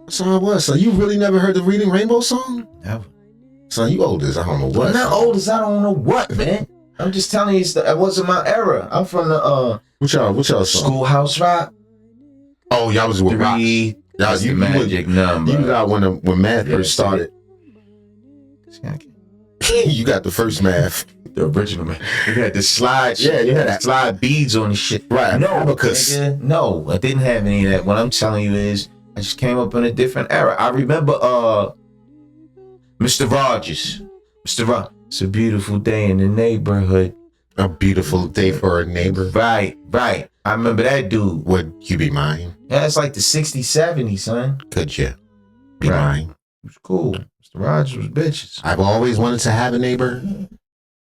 Son, what? So you really never heard the Reading Rainbow song? Never. Son, you old as I don't know what. I'm not old as I don't know what, man. I'm just telling you, that wasn't my era. I'm from the What y'all song? Schoolhouse Rock. Oh, y'all was with Rock. Three. That's the magic number. You got when math first started. You got the first math. The original man. You had the slide. Yeah, you had slide beads on the shit. Right. No, because no, I didn't have any of that. What I'm telling you is, I just came up in a different era. I remember Mr. Rogers. Mr. Rogers. It's a beautiful day in the neighborhood. A beautiful day for a neighbor. Right. I remember that dude. Would you be mine? Yeah, it's like the 60s, 70s, son. Could you be mine? It was cool. Mr. Rogers was bitches. I've always wanted to have a neighbor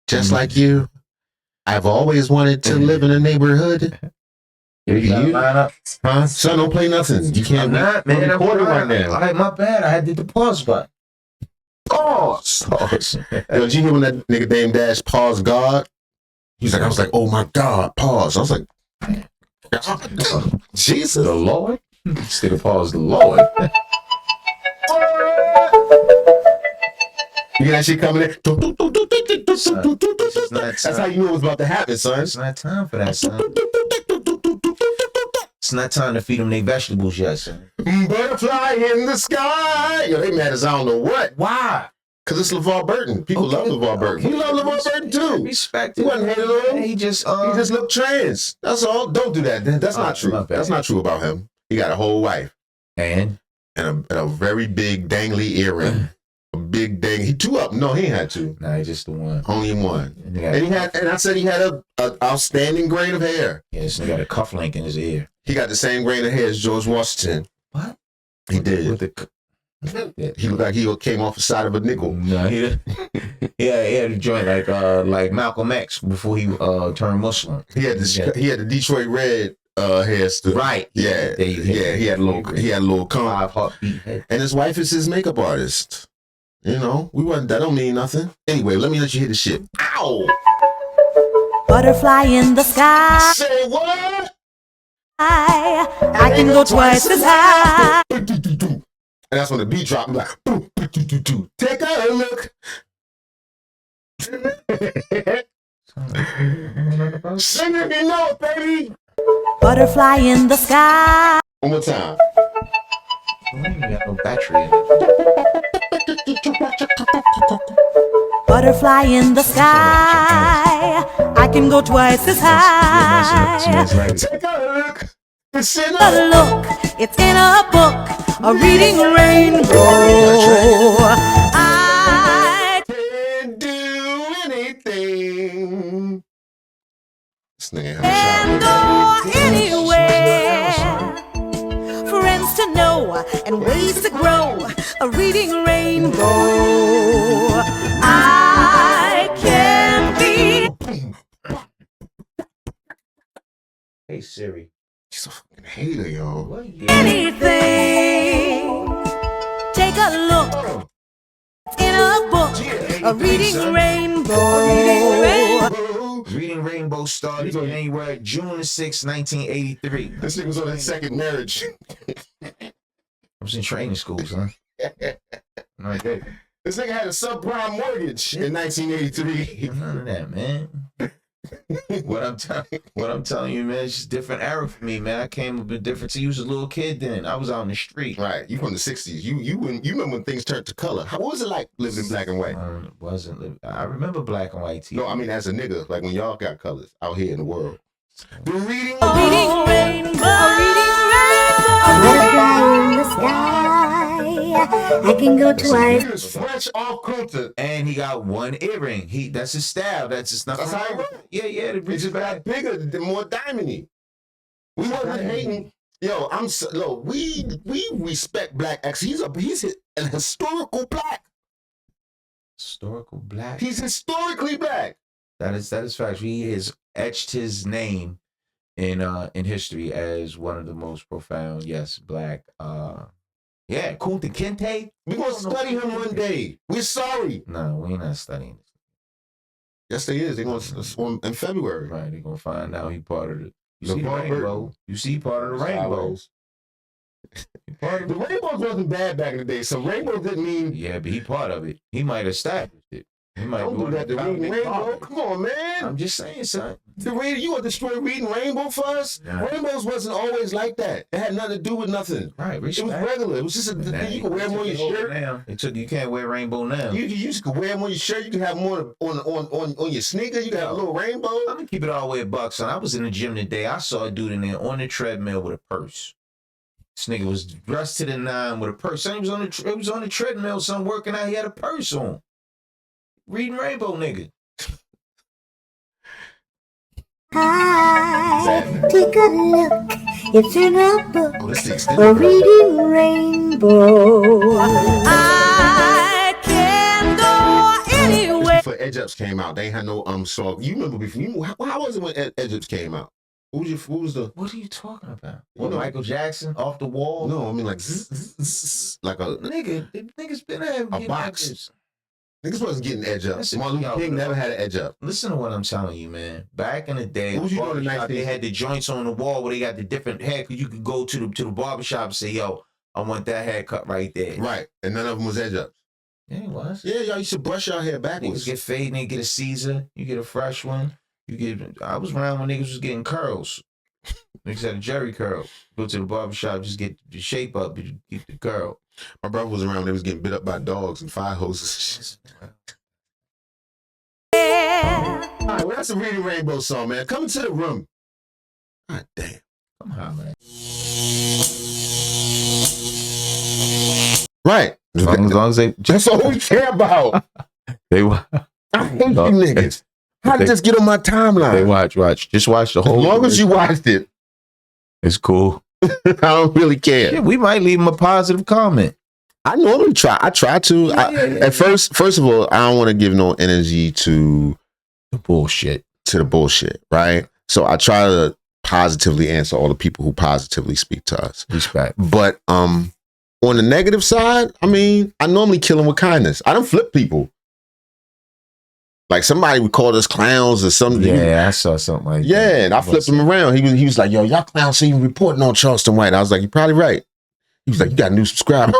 just like you. I've always wanted to live in a neighborhood. You line up? Huh? Son, don't play nothing. You can't. I'm not, man. I'm recording right now. All right, my bad. I did the pause button. Pause. Yo, did you hear when that nigga Dame Dash paused God? He's like, I was like, oh my God, pause. I was like, God, Jesus. The Lord? Instead of pause, the Lord. You hear that shit coming in? That's how you knew it was about to happen, son. It's not time for that, son. It's not time to feed them their vegetables yet, son. Butterfly in the sky. Yo, they mad as I don't know what. Why? Because it's LeVar Burton. People love LeVar Burton. We love LeVar Burton too. Respect it. He wasn't hating on him. He just looked trans. That's all. Don't do that. That's not true. That's not true about him. He got a whole wife. And a very big dangly earring. A big dang. He two up. No, he ain't had two. Nah, he just the one. Only one. And I said he had a outstanding grain of hair. Yes, he got a cufflink in his ear. He got the same grain of hair as George Washington. What? He did. He looked like he came off the side of a nickel. No, he had a joint like Malcolm X before he turned Muslim. He had the Detroit Red hair still. Right. Yeah. He had a little comb. 5 heartbeat head. And his wife is his makeup artist. You know, that don't mean nothing. Anyway, let me let you hear the shit. Ow! Butterfly in the sky. Say what? I can go twice as high. And that's when the beat dropped. Like, take a look. Sing it, you know it, baby. Butterfly in the sky. One more time. You got no battery in it. Butterfly in the sky. I can go twice as high. Take a look. It's in a look. It's in a book. A reading rainbow. I can't do anything. This nigga can go anywhere. Friends to know and ways to grow. A reading rainbow. I can be. Hey Siri. She's a fucking hater, yo. Anything. Take a look. In a book. A reading rainbow. Reading Rainbow started January, June 6, 1983. This nigga was on his second marriage. I was in training school, son. Like that. This nigga had a subprime mortgage in 1983. None of that, man. What I'm telling you, man, it's just a different era for me, man. I came up a different. You was a little kid then. I was out in the street. Right. You from the 60s. You remember when things turned to color. What was it like living in black and white? I remember black and white TV. No, I mean as a nigga, like when y'all got colors out here in the world. The reading rainbow. In the sky. I can go twice. He was French off Kunta. And he got one earring. That's his style. That's his stuff. That's how he wrote. Yeah. It's just got bigger, more diamondy. We wasn't hating. Yo, we respect black acts. He's an historical black. Historical black. He's historically black. That is fact. He has etched his name in history as one of the most profound, black. Kunta Kinte. We're gonna study him one day. We're sorry. No, we're not studying. Yes, they is. They're gonna swim in February. Right. They're gonna find out he part of the. You see the rainbow. You see part of the rainbow. The rainbows wasn't bad back in the day, so rainbows didn't mean. Yeah, but he part of it. He might establish it. He might Don't do that to Reading Rainbow. Come on, man. I'm just saying, son. You want to destroy Reading Rainbow for us? Nah. Rainbows wasn't always like that. It had nothing to do with nothing. Right, respect. It was regular. It was just you could wear them on your shirt. Now. You can't wear rainbow now. You could wear them on your shirt. You could have them on your sneaker. You could have a little rainbow. I'm gonna keep it all the way a buck, son. I was in the gym today. I saw a dude in there on the treadmill with a purse. This nigga was dressed to the nine with a purse. Son, he was on the treadmill, son, working out. He had a purse on. Reading Rainbow, nigga. Take a look, it's in a book, Oh, this thing's a reading rainbow. I can go anywhere. Before Edge Ups came out, they ain't had no song. You remember before? How was it when Edge Ups came out? What was the? What are you talking about? You What, know- Michael Jackson off the wall? No, I mean like zzz, zzz, zzz, like a Nigga, the niggas been having A box. niggas wasn't getting Edge Up. Listen, Martin Luther yo, King bro. never had an Edge Up. Listen to what I'm telling you, man. Back in the day, What was you doing in the barbershop, they 1960s? had the joints on the wall where they got the different haircuts. You could go to the barbershop and say, yo, I want that haircut right there. Right, and none of them was Edge Ups. Yeah, it was. Yeah, y'all used to brush your hair backwards. Niggas get fade, nigga get a Caesar, you get a fresh one. I was around when niggas was getting curls. Niggas had a Jerry curl. Go to the barbershop, just get the shape up, but get the curl. My brother was around when they was getting bit up by dogs and fire hoses. All right, well, that's a Reading Rainbow song, man. Come into the room. God damn. Come on, man. Right. As long as they That's all we care about. they I hate No, you niggas. How did this get on my timeline? watch. Just watch the As whole long as you watched it, it's cool. I don't really care. Yeah, we might leave them a positive comment. I normally try. I try to. At first of all, I don't want to give no energy to The bullshit. the bullshit, right? So I try to positively answer all the people who positively speak to us. Respect. But on the negative side, I mean, I normally kill them with kindness. I don't flip people. Like somebody would call us clowns or something. Yeah, I saw something like that. Yeah, and I flipped him around. He was like, yo, y'all clowns ain't even reporting on Charleston White. I was like, you're probably right. He was like, you got a new subscriber.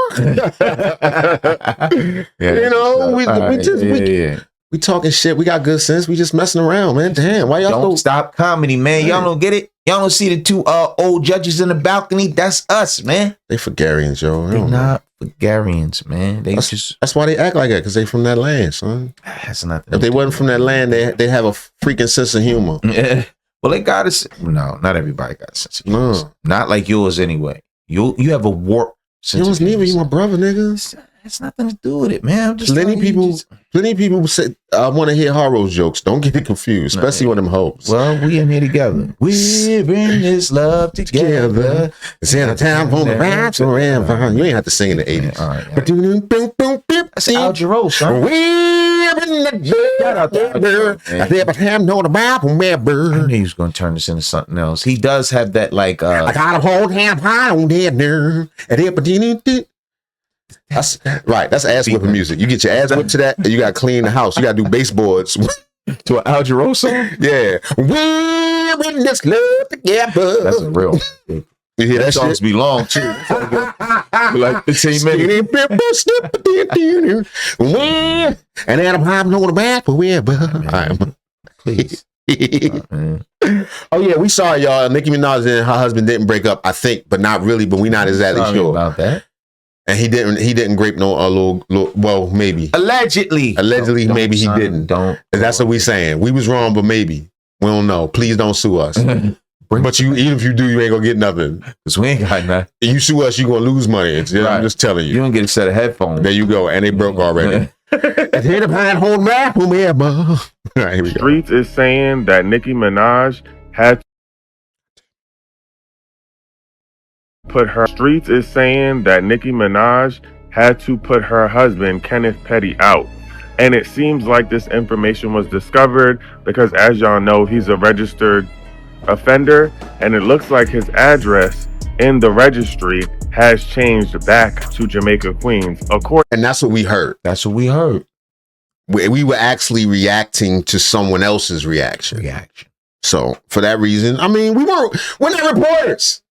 We talking shit. We got good sense. We just messing around, man. Damn, why y'all Don't so... stop comedy, man. Y'all don't get it. Y'all don't see the two old judges in the balcony. That's us, man. They Fulgarians, yo. I They're don't know. not Bulgarians, man. They just That's why they act like that, because they from that land, son. that's nothing. If they wasn't from that land, they have a freaking sense of humor. Yeah. Well, they got us. No, not everybody got a sense of humor. No. Not like yours anyway. You have a warped sense You was of humor. neither. You my brother, nigga. It's nothing to do with it, man. I'm just Plenty telling you, people, just- plenty of people say, I want to hear horror jokes. Don't get it confused, especially No. with them hoes. Well, we in here together. We're in this love together. It's in a town on the ride forever. You ain't have to sing in the 80s. All right. That's Al Jarreau, son. We're in the Shout out to Al Jarreau, man. I never have known about I forever. knew he was going to turn this into something else. He does have that like I got a whole damn high on that nerve. That's right. That's ass whipping music. You get your ass whipped to that, and you got to clean the house. You got to do baseboards. to an Al Jarreau song. Yeah. We're in this love together. That's a real. You hear That that songs shit? be long too. Be like 15 minutes. And Adam Hyde know the back forever. Please. Man. Oh yeah, we saw y'all. Nicki Minaj and her husband didn't break up, I think, but not really. But we not exactly Sorry sure. about that. And he didn't grape no little. Well, maybe. Allegedly, Allegedly, maybe he son, didn't. Don't. That's what we saying. We was wrong, but maybe we don't know. Please don't sue us. But you, even if you do, you ain't gonna get nothing. Because we ain't got nothing. You sue us, you gonna lose money. I'm Right. just telling You you. don't get a set of headphones. There you go, and they broke already. At the head of behind hold map, whomever. All right, here we go. Streets is saying that Nicki Minaj had put her husband Kenneth Petty out. And it seems like this information was discovered because, as y'all know, he's a registered offender, and it looks like his address in the registry has changed back to Jamaica, Queens. And that's what we heard. That's what we heard. We were actually reacting to someone else's reaction. Reaction. So for that reason, I mean, we're not reporters.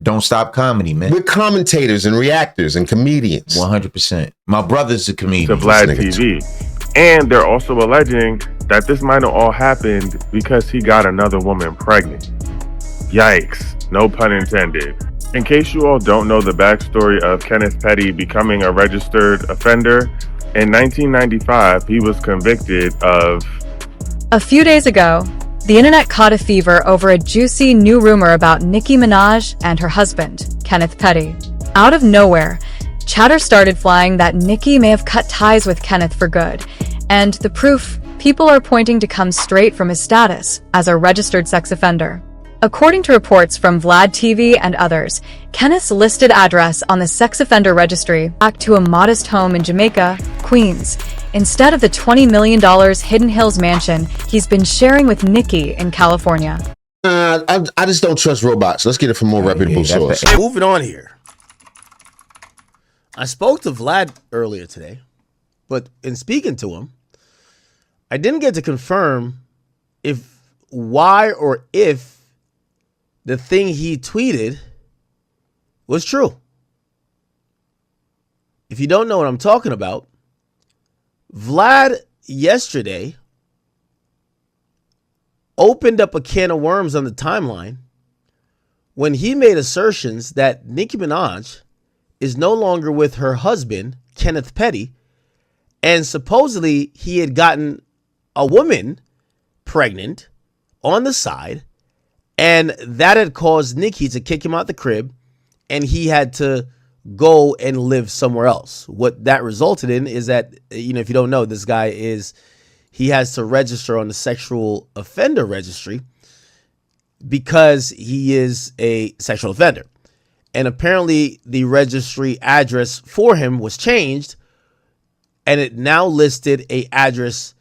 Don't Stop Comedy, man. With commentators and reactors and comedians. 100%. My brother's a comedian. To Vlad TV. And they're also alleging that this might have all happened because he got another woman pregnant. Yikes, no pun intended. In case you all don't know the backstory of Kenneth Petty becoming a registered offender, in 1995 he was convicted of... A few days ago, the internet caught a fever over a juicy new rumor about Nicki Minaj and her husband, Kenneth Petty. Out of nowhere, chatter started flying that Nicki may have cut ties with Kenneth for good, and the proof people are pointing to comes straight from his status as a registered sex offender. According to reports from Vlad TV and others, Kenneth's listed address on the sex offender registry back to a modest home in Jamaica, Queens, instead of the $20 million Hidden Hills mansion he's been sharing with Nicki in California. I just don't trust robots. Let's get it from more reputable source. Moving on here. I spoke to Vlad earlier today, but in speaking to him, I didn't get to confirm why or if the thing he tweeted was true. If you don't know what I'm talking about, Vlad yesterday opened up a can of worms on the timeline when he made assertions that Nicki Minaj is no longer with her husband, Kenneth Petty, and supposedly he had gotten a woman pregnant on the side, and that had caused Nicki to kick him out the crib, and he had to go and live somewhere else. What that resulted in is that, if you don't know, this guy he has to register on the sexual offender registry because he is a sexual offender. And apparently the registry address for him was changed, and it now listed a address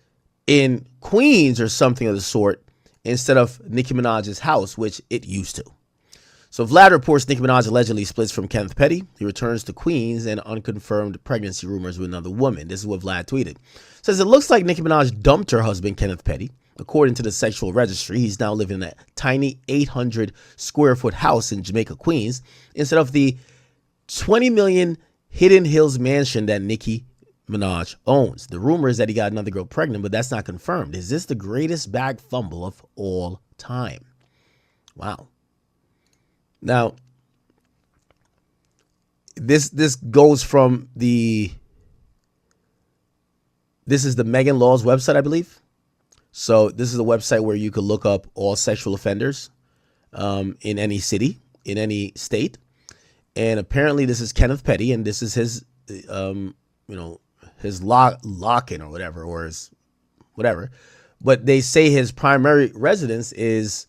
in Queens or something of the sort instead of Nicki Minaj's house, which it used to. So Vlad reports Nicki Minaj allegedly splits from Kenneth Petty. He returns to Queens and unconfirmed pregnancy rumors with another woman. This is what Vlad tweeted. Says it looks like Nicki Minaj dumped her husband, Kenneth Petty. According to the sexual registry, he's now living in a tiny 800 square foot house in Jamaica, Queens, instead of the $20 million Hidden Hills mansion that Nicki Minaj owns. The rumor is that he got another girl pregnant, but that's not confirmed. Is this the greatest bag fumble of all time? Wow. Now, this goes from this is the Megan Law's website, I believe. So this is a website where you could look up all sexual offenders in any city, in any state. And apparently this is Kenneth Petty, and this is his, his lock-in or whatever, or his whatever. But they say his primary residence is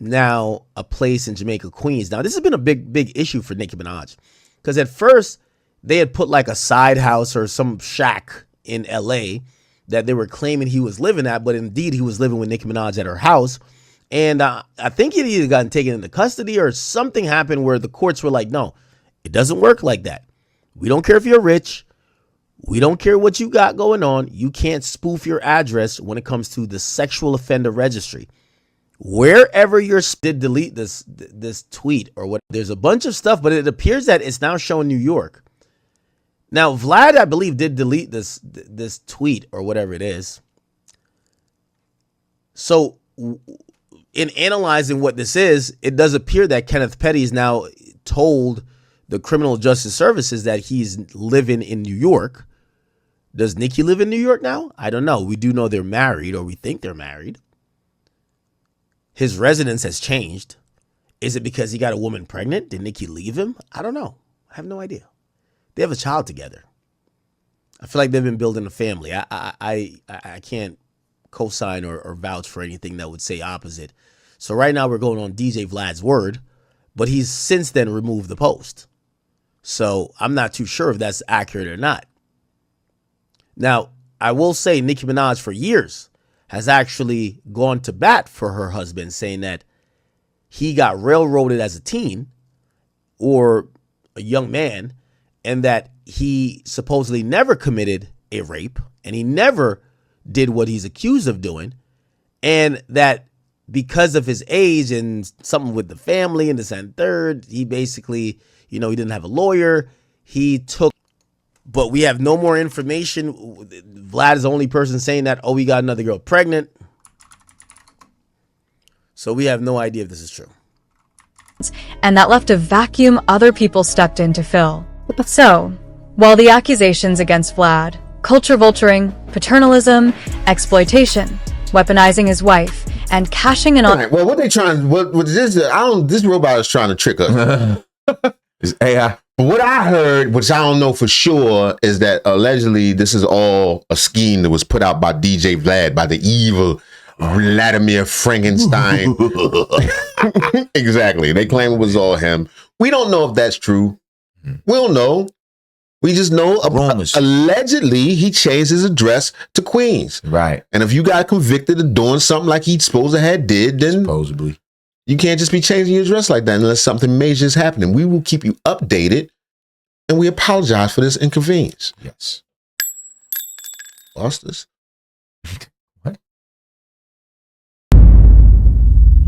now a place in Jamaica, Queens. Now, this has been a big issue for Nicki Minaj, because at first they had put like a side house or some shack in LA that they were claiming he was living at, but indeed he was living with Nicki Minaj at her house. And I think he'd either gotten taken into custody or something happened where the courts were like, no, it doesn't work like that. We don't care if you're rich. We don't care what you got going on. You can't spoof your address when it comes to the sexual offender registry. Wherever you're did delete this tweet or what, there's a bunch of stuff, but it appears that it's now showing New York. Now, Vlad, I believe, did delete this tweet or whatever it is. So in analyzing what this is, it does appear that Kenneth Petty is now told the criminal justice services that he's living in New York. Does Nicki live in New York now? I don't know. We do know they're married, or we think they're married. His residence has changed. Is it because he got a woman pregnant? Did Nicki leave him? I don't know. I have no idea. They have a child together. I feel like they've been building a family. I can't co-sign or vouch for anything that would say opposite. So right now we're going on DJ Vlad's word, but he's since then removed the post. So I'm not too sure if that's accurate or not. Now, I will say Nicki Minaj for years has actually gone to bat for her husband, saying that he got railroaded as a teen or a young man, and that he supposedly never committed a rape and he never did what he's accused of doing, and that because of his age and something with the family and this and third, he basically, he didn't have a lawyer. He took, but we have no more information. Vlad is the only person saying that, oh, we got another girl pregnant. So we have no idea if this is true. And that left a vacuum other people stepped in to fill. So, while the accusations against Vlad, culture vulturing, paternalism, exploitation, weaponizing his wife, and cashing in on... Right, well, what they trying, what this, this robot is trying to trick us. It's AI. What I heard, which I don't know for sure, is that allegedly this is all a scheme that was put out by DJ Vlad, by the evil Vladimir Frankenstein. Exactly. They claim it was all him. We don't know if that's true. We don't know. We just know allegedly he changed his address to Queens. Right. And if you got convicted of doing something like he supposed to have did, then supposedly you can't just be changing your address like that unless something major is happening. We will keep you updated, and we apologize for this inconvenience. Yes. Lost this. What?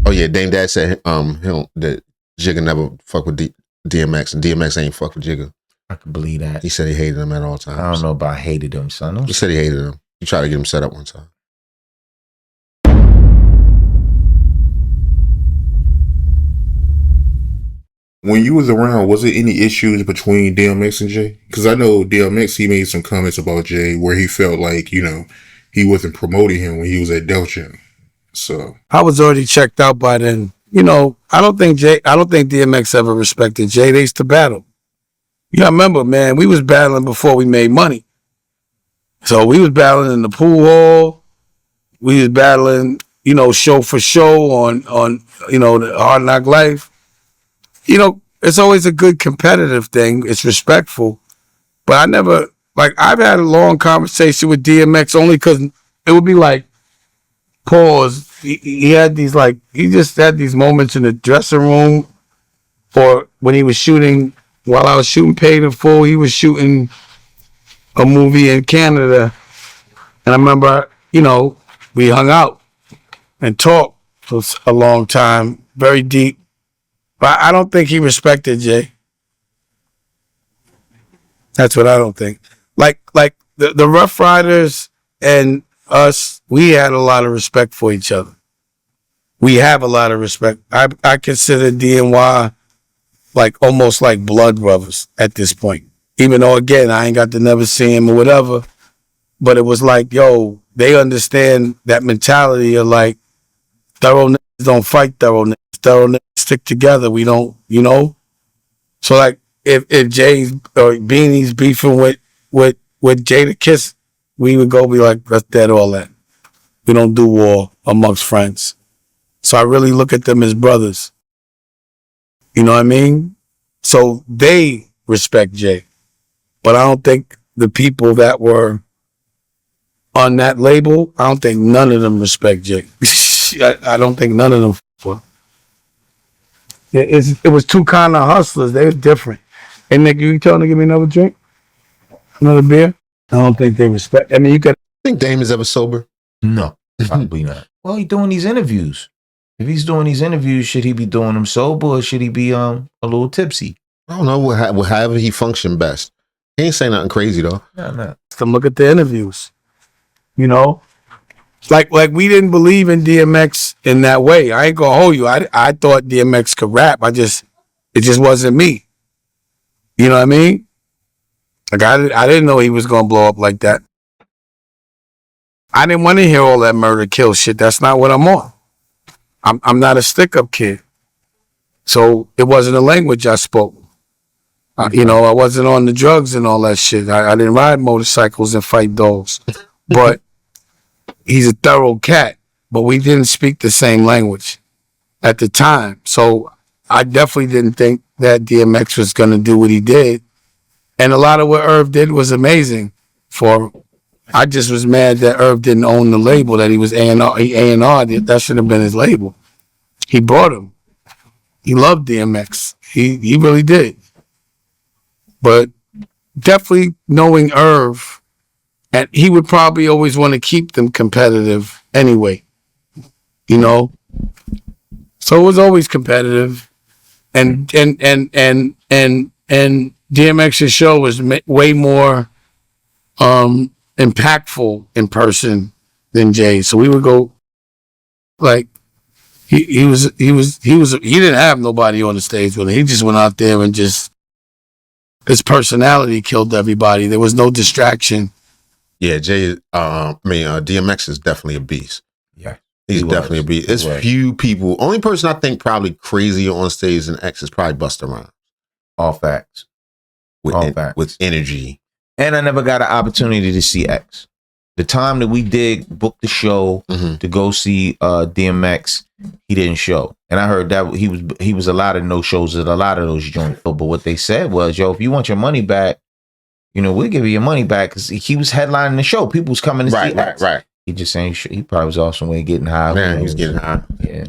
Oh yeah, Dame Dad said that Jigga never fuck with DMX, and DMX ain't fuck with Jigga. I can believe that. He said he hated him at all times. I don't know about hated him, son. He said he hated him. He tried to get him set up one time. When you was around, was there any issues between DMX and Jay? Because I know DMX, he made some comments about Jay where he felt like, he wasn't promoting him when he was at Def Jam. So I was already checked out by then. I don't think DMX ever respected Jay. They used to battle. I remember, man, we was battling before we made money. So we was battling in the pool hall. We was battling, show for show on the Hard Knock Life. It's always a good competitive thing. It's respectful. But I never, I've had a long conversation with DMX only because it would be like, pause. He had these, he just had these moments in the dressing room or when he was shooting, while I was shooting Paid in Full, he was shooting a movie in Canada. And I remember, we hung out and talked for a long time, very deep. But I don't think he respected Jay. That's what I don't think. Like the Rough Riders and us, we had a lot of respect for each other. We have a lot of respect. I consider DNY almost like blood brothers at this point. Even though, again, I ain't got to never see him or whatever. But it was like, yo, they understand that mentality of thorough niggas don't fight thorough niggas. Thorough niggas stick together. We don't, So if Jay's or Beanie's beefing with Jada Kiss, we would go be like, that's dead, all that. We don't do war amongst friends. So I really look at them as brothers. You know what I mean? So they respect Jay. But I don't think the people that were on that label, I don't think none of them respect Jay. I don't think none of them were. It was two kind of hustlers. They were different. Hey, Nick, you telling to give me another drink? Another beer? I don't think they respect. I mean, you got. Think Dame is ever sober? No, probably not. Well, he's doing these interviews. If he's doing these interviews, should he be doing them sober or should he be a little tipsy? I don't know. However he functioned best. He ain't saying nothing crazy though. No. To look at the interviews, like we didn't believe in DMX in that way. I ain't gonna hold you. I thought DMX could rap. It just wasn't me. You know what I mean? I didn't know he was gonna blow up like that. I didn't want to hear all that murder kill shit. That's not what I'm on. I'm not a stick up kid. So it wasn't a language I spoke. I wasn't on the drugs and all that shit. I didn't ride motorcycles and fight dogs. But he's a thorough cat. But we didn't speak the same language at the time. So I definitely didn't think that DMX was going to do what he did. And a lot of what Irv did was amazing for him. I just was mad that Irv didn't own the label, that he was A&R. That should have been his label. He brought him. He loved DMX. He really did. But definitely knowing Irv, and he would probably always want to keep them competitive anyway. So it was always competitive, and DMX's show was way more impactful in person than Jay. So we would go like he didn't have nobody on the stage with him. He just went out there and just his personality killed everybody. There was no distraction. Yeah, DMX is definitely a beast. Yeah. He's definitely a beast. There's few people. Only person I think probably crazy on stage than X is probably Busta Rhymes. All facts. With energy. And I never got an opportunity to see X. The time that we did book the show to go see DMX, he didn't show. And I heard that he was a lot of no shows at a lot of those joints. But what they said was, yo, if you want your money back, you know, we'll give you your money back, because he was headlining the show. People was coming to see X. Right. He just saying he probably was off somewhere getting high. Man, he was getting high. Yeah.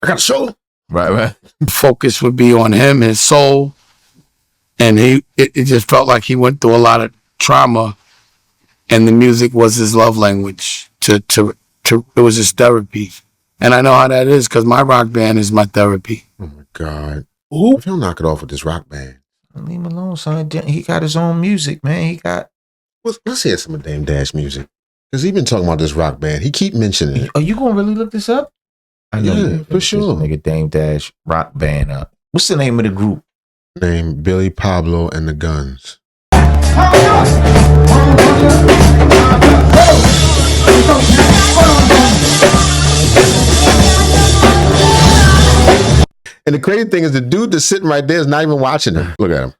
I got a show. Right. Focus would be on him, his soul. And it just felt like he went through a lot of trauma, and the music was his love language. It was his therapy. And I know how that is, because my rock band is my therapy. Oh my God. Ooh. If he'll knock it off with this rock band. Leave him alone, son. He got his own music, man. Let's hear some of Dame Dash music. Because he been talking about this rock band. He keep mentioning it. Are you going to really look this up? I know. Yeah, for sure. Nigga Dame Dash rock band up. What's the name of the group? Named Billy Pablo and the Guns. And the crazy thing is the dude that's sitting right there is not even watching him. Look at him.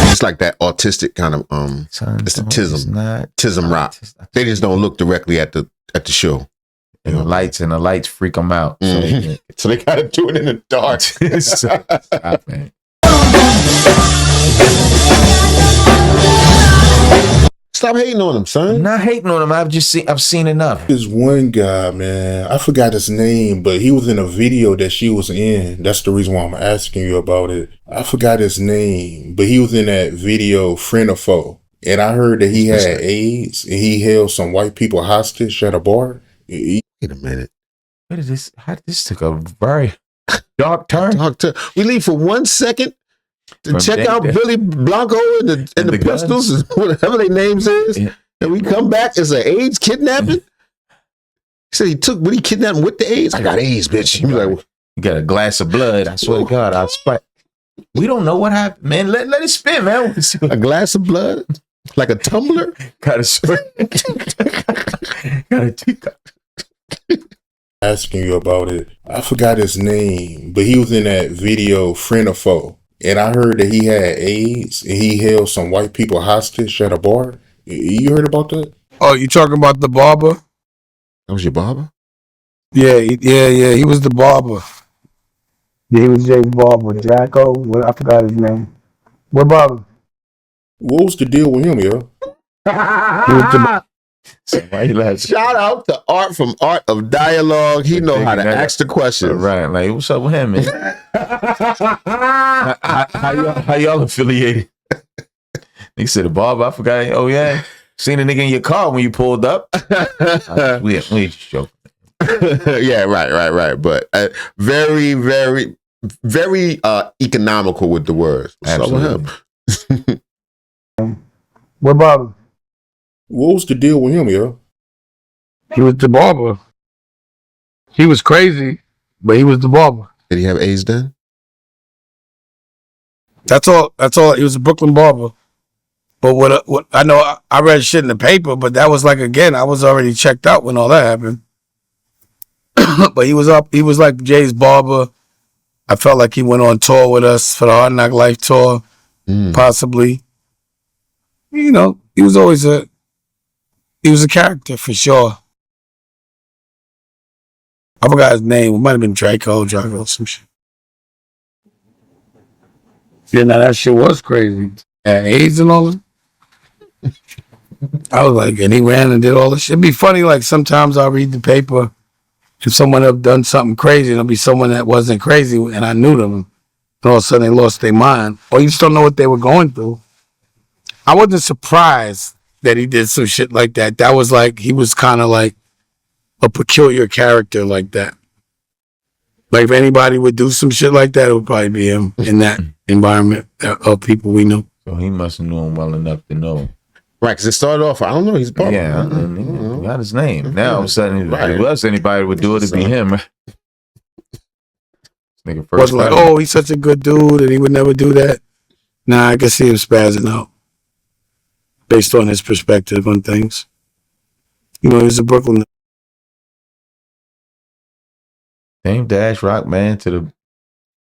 It's like that autistic kind of it's the tism rock. They just don't look directly at the show. And the lights freak them out. So they gotta do it in the dark. Stop, man. Stop hating on him, son. I'm not hating on him. I've seen enough. There's one guy, man. I forgot his name, but he was in a video that she was in. That's the reason why I'm asking you about it. I forgot his name, but he was in that video, Friend or Foe. And I heard that he had AIDS and he held some white people hostage at a bar. Wait a minute. This took a very dark turn. We leave for 1 second to check out Billy Blanco and the Pistols, and whatever their names is, and we come back as an AIDS kidnapping. He said he kidnapped him with the AIDS. I got AIDS, bitch. He was like, you got a glass of blood. I swear to God, I'll spike. We don't know what happened, man. Let it spin, man. A glass of blood, like a tumbler. Got a spray. Got a teacup. Asking you about it. I forgot his name, but he was in that video, Friend or Foe. And I heard that he had AIDS and he held some white people hostage at a bar. You heard about that? Oh, you talking about the barber? That was your barber? Yeah. He was the barber. Yeah, he was Jay's barber. Draco. I forgot his name. What barber? What was the deal with him, yo? Shout out to Art from Art of Dialogue. He know how to ask the questions. Right. Like, what's up with him, man? how y'all affiliated? Nigga said the barber. I forgot. Oh, yeah. Seen a nigga in your car when you pulled up. We just joking. Yeah, right. But very, very, very economical with the words. What's up with him? What barber? What was the deal with him, yo? He was the barber. He was crazy, but he was the barber. Did he have AIDS then? That's all. He was a Brooklyn barber. But what I know, I read shit in the paper, but that was like, again, I was already checked out when all that happened. But he was like Jay's barber. I felt like he went on tour with us for the Hard Knock Life tour, possibly. You know, he was a character for sure. I forgot his name. It might have been Draco, some shit. Yeah, now that shit was crazy. Had AIDS and all that. I was like, and he ran and did all this shit. It'd be funny, like sometimes I'll read the paper if someone have done something crazy, and it'll be someone that wasn't crazy and I knew them. And all of a sudden they lost their mind. Or you just don't know what they were going through. I wasn't surprised that he did some shit like that. That was like, he was kind of like a peculiar character like that. Like if anybody would do some shit like that, it would probably be him in that environment of people we know. So he must have known well enough to know. Right, because it started off, I don't know, he's Barbara. Yeah, he got his name. Now all of a sudden, if else anybody would do it, it'd be him. Nigga first Wasn't like, oh, he's such a good dude and he would never do that. Nah, I can see him spazzing out based on his perspective on things. You know, he was a Brooklyn. Same Dash Rock man to the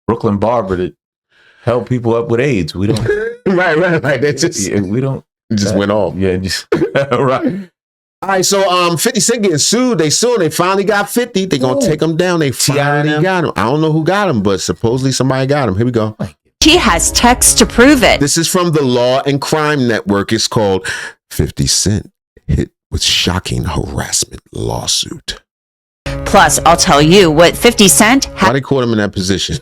Brooklyn barber that helped people up with AIDS. We don't. right. That just we don't. It just went off. Yeah, just right. All right, so 50 Cent getting sued. They finally got 50. They gonna take him down. They finally got him. I don't know who got him, but supposedly somebody got him. Here we go. She has text to prove it. This is from the Law and Crime Network. It's called 50 Cent Hit with Shocking Harassment Lawsuit. Plus, I'll tell you what 50 Cent Why they caught him in that position?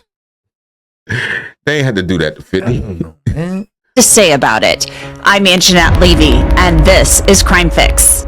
They ain't had to do that to 50. to say about it. I'm Anjanette Levy, and this is Crime Fix.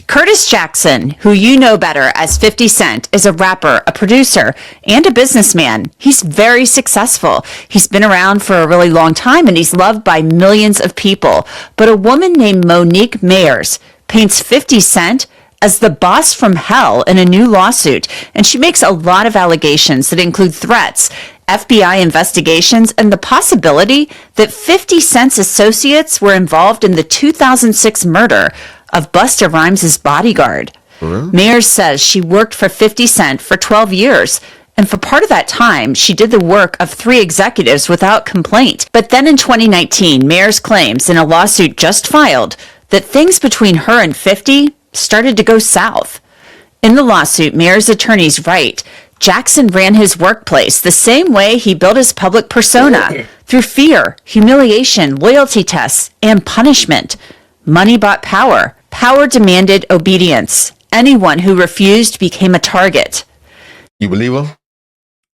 Curtis Jackson, who you know better as 50 Cent, is a rapper, a producer, and a businessman. He's very successful. He's been around for a really long time, and he's loved by millions of people. But a woman named Monique Mayers paints 50 Cent as the boss from hell in a new lawsuit, and she makes a lot of allegations that include threats, FBI investigations, and the possibility that 50 Cent's associates were involved in the 2006 murder of Busta Rhymes' bodyguard. Mayers says she worked for 50 Cent for 12 years, and for part of that time, she did the work of 3 executives without complaint. But then in 2019, Mayers claims in a lawsuit just filed that things between her and 50 started to go south. In the lawsuit, Mayers' attorneys write, Jackson ran his workplace the same way he built his public persona, through fear, humiliation, loyalty tests, and punishment. Money bought power. Power demanded obedience. Anyone who refused became a target. You believe him?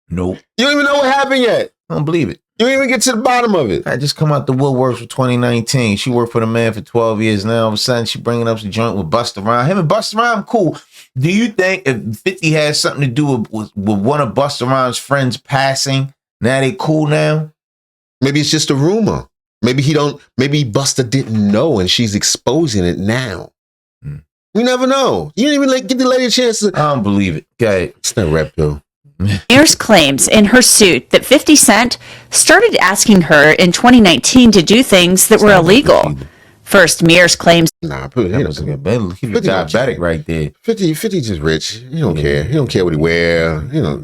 Nope. You don't even know what happened yet. I don't believe it. You didn't even get to the bottom of it. I just come out the woodworks for 2019. She worked for the man for 12 years. Now all of a sudden she bringing up the joint with Busta Rhymes. Him and Busta Rhymes, cool. Do you think if 50 has something to do with one of Busta Rhymes' friends passing, now they cool now? Maybe it's just a rumor. Maybe Busta didn't know and she's exposing it now. You never know. You didn't even give the lady a chance to. I don't believe it. Okay. It's not rep though. Mayers claims in her suit that 50 Cent started asking her in 2019 to do things that were illegal. First, Mayers claims that was a good bet. He was diabetic right there. 50 just rich. He don't care. He don't care what he wear. You know.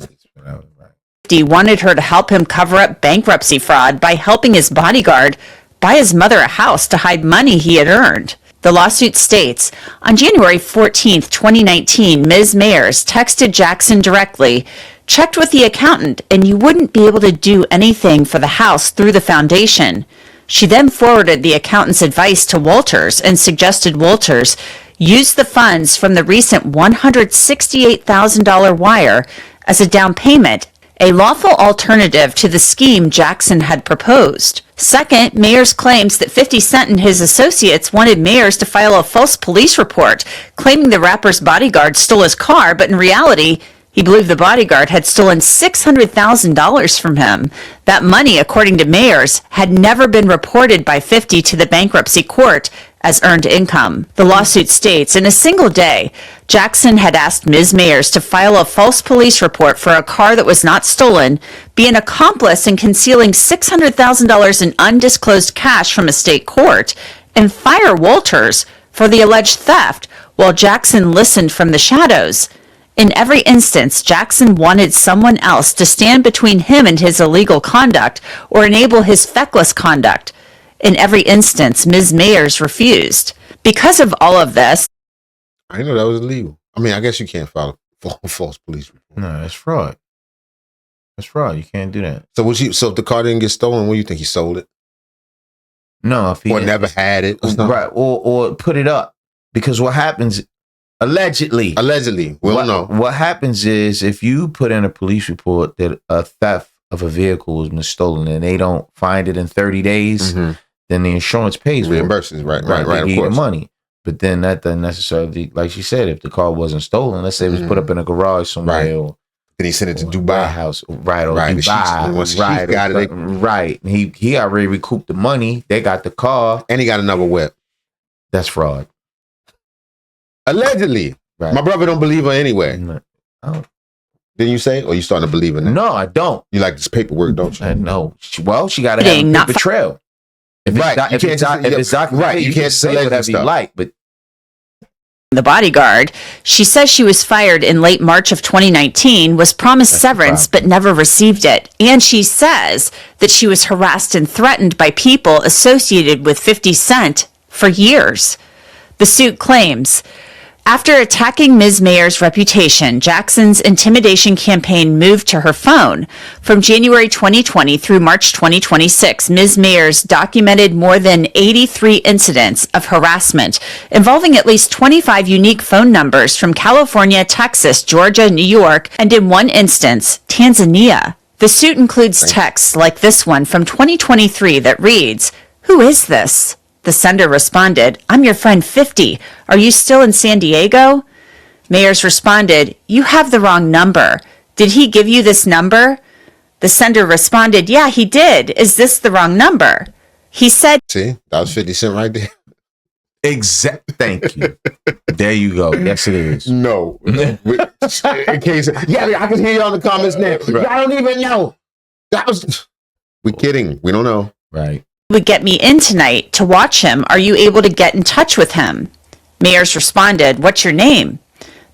50 wanted her to help him cover up bankruptcy fraud by helping his bodyguard buy his mother a house to hide money he had earned. The lawsuit states, on January 14th, 2019, Ms. Mayers texted Jackson directly, checked with the accountant, and you wouldn't be able to do anything for the house through the foundation. She then forwarded the accountant's advice to Walters and suggested Walters use the funds from the recent $168,000 wire as a down payment, a lawful alternative to the scheme Jackson had proposed. Second, Mayers claims that 50 Cent and his associates wanted Mayers to file a false police report claiming the rapper's bodyguard stole his car, but in reality, he believed the bodyguard had stolen $600,000 from him. That money, according to Mayers, had never been reported by 50 to the bankruptcy court as earned income. The lawsuit states, in a single day, Jackson had asked Ms. Mayers to file a false police report for a car that was not stolen, be an accomplice in concealing $600,000 in undisclosed cash from a state court, and fire Walters for the alleged theft while Jackson listened from the shadows. In every instance, Jackson wanted someone else to stand between him and his illegal conduct or enable his feckless conduct. In every instance, Ms. Mayers refused. Because of all of this, I know that was illegal. I mean, I guess you can't file a false police report. No, that's fraud. That's fraud. You can't do that. So if the car didn't get stolen, what do you think, he sold it? No, if he never had it, right? Or put it up, because what happens Allegedly. We don't know. What happens is if you put in a police report that a theft of a vehicle has been stolen and they don't find it in 30 days, then the insurance pays reimburses. Right. Of course, money. But then that doesn't necessarily, like she said, if the car wasn't stolen, let's say it was put up in a garage somewhere, or then he sent it to Dubai house, right? Or Dubai, once the chief got it, right. He already recouped the money. They got the car, and he got another whip. That's fraud. Allegedly. Right. My brother don't believe her anyway. Oh. Didn't you say? Or you starting to believe in that? No, I don't. You like this paperwork, don't you? No. Well, she got to have a paper trail. If it's documented, you can't say whatever you like, but the bodyguard, she says she was fired in late March of 2019, was promised severance but never received it. And she says that she was harassed and threatened by people associated with 50 Cent for years. The suit claims, after attacking Ms. Mayer's reputation, Jackson's intimidation campaign moved to her phone. From January 2020 through March 2026, Ms. Mayer's documented more than 83 incidents of harassment involving at least 25 unique phone numbers from California, Texas, Georgia, New York, and in one instance, Tanzania. The suit includes texts like this one from 2023 that reads, "Who is this?" The sender responded, "I'm your friend 50. Are you still in San Diego?" Mayers responded, "You have the wrong number. Did he give you this number?" The sender responded, "Yeah, he did. Is this the wrong number?" He said, "See, that was 50 Cent right there." Thank you. There you go. Yes, it is. No. In case, I can hear you on the comments now. Right. Y'all don't even know. We're kidding. We don't know. Right. "Would get me in tonight to watch him. Are you able to get in touch with him?" Mayers responded, "What's your name?"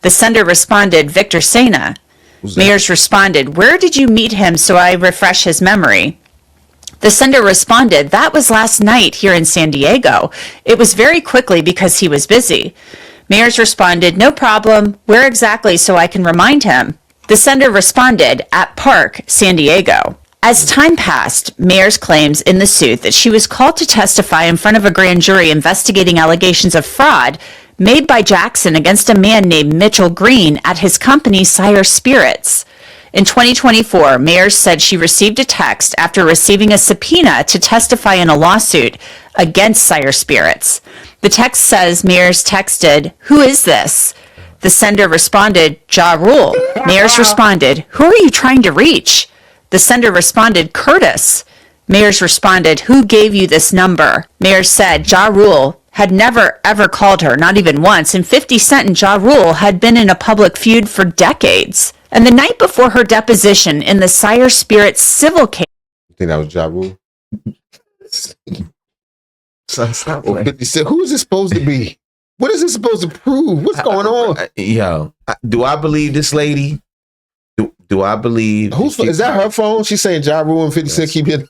The sender responded, "Victor Sena." Mayers responded, "Where did you meet him so I refresh his memory?" The sender responded, "That was last night here in San Diego. It was very quickly because he was busy." Mayers responded, "No problem. Where exactly so I can remind him?" The sender responded, "At Park, San Diego." As time passed, Mayers claims in the suit that she was called to testify in front of a grand jury investigating allegations of fraud made by Jackson against a man named Mitchell Green at his company Sire Spirits. In 2024, Mayers said she received a text after receiving a subpoena to testify in a lawsuit against Sire Spirits. The text says Mayers texted, "Who is this?" The sender responded, "Ja Rule." Mayers responded, "Who are you trying to reach?" The sender responded, "Curtis." Mayers responded, "Who gave you this number?" Mayers said Ja Rule had never ever called her, not even once, and 50 Cent and Ja Rule had been in a public feud for decades. And the night before her deposition in the Sire Spirits civil case... You think that was Ja Rule? Stop. 50 Cent. Who is this supposed to be? What is this supposed to prove? What's going on? Do I believe this lady? Do I believe? Is that her phone? She's saying Ja Rule and 50 Cent keep hitting.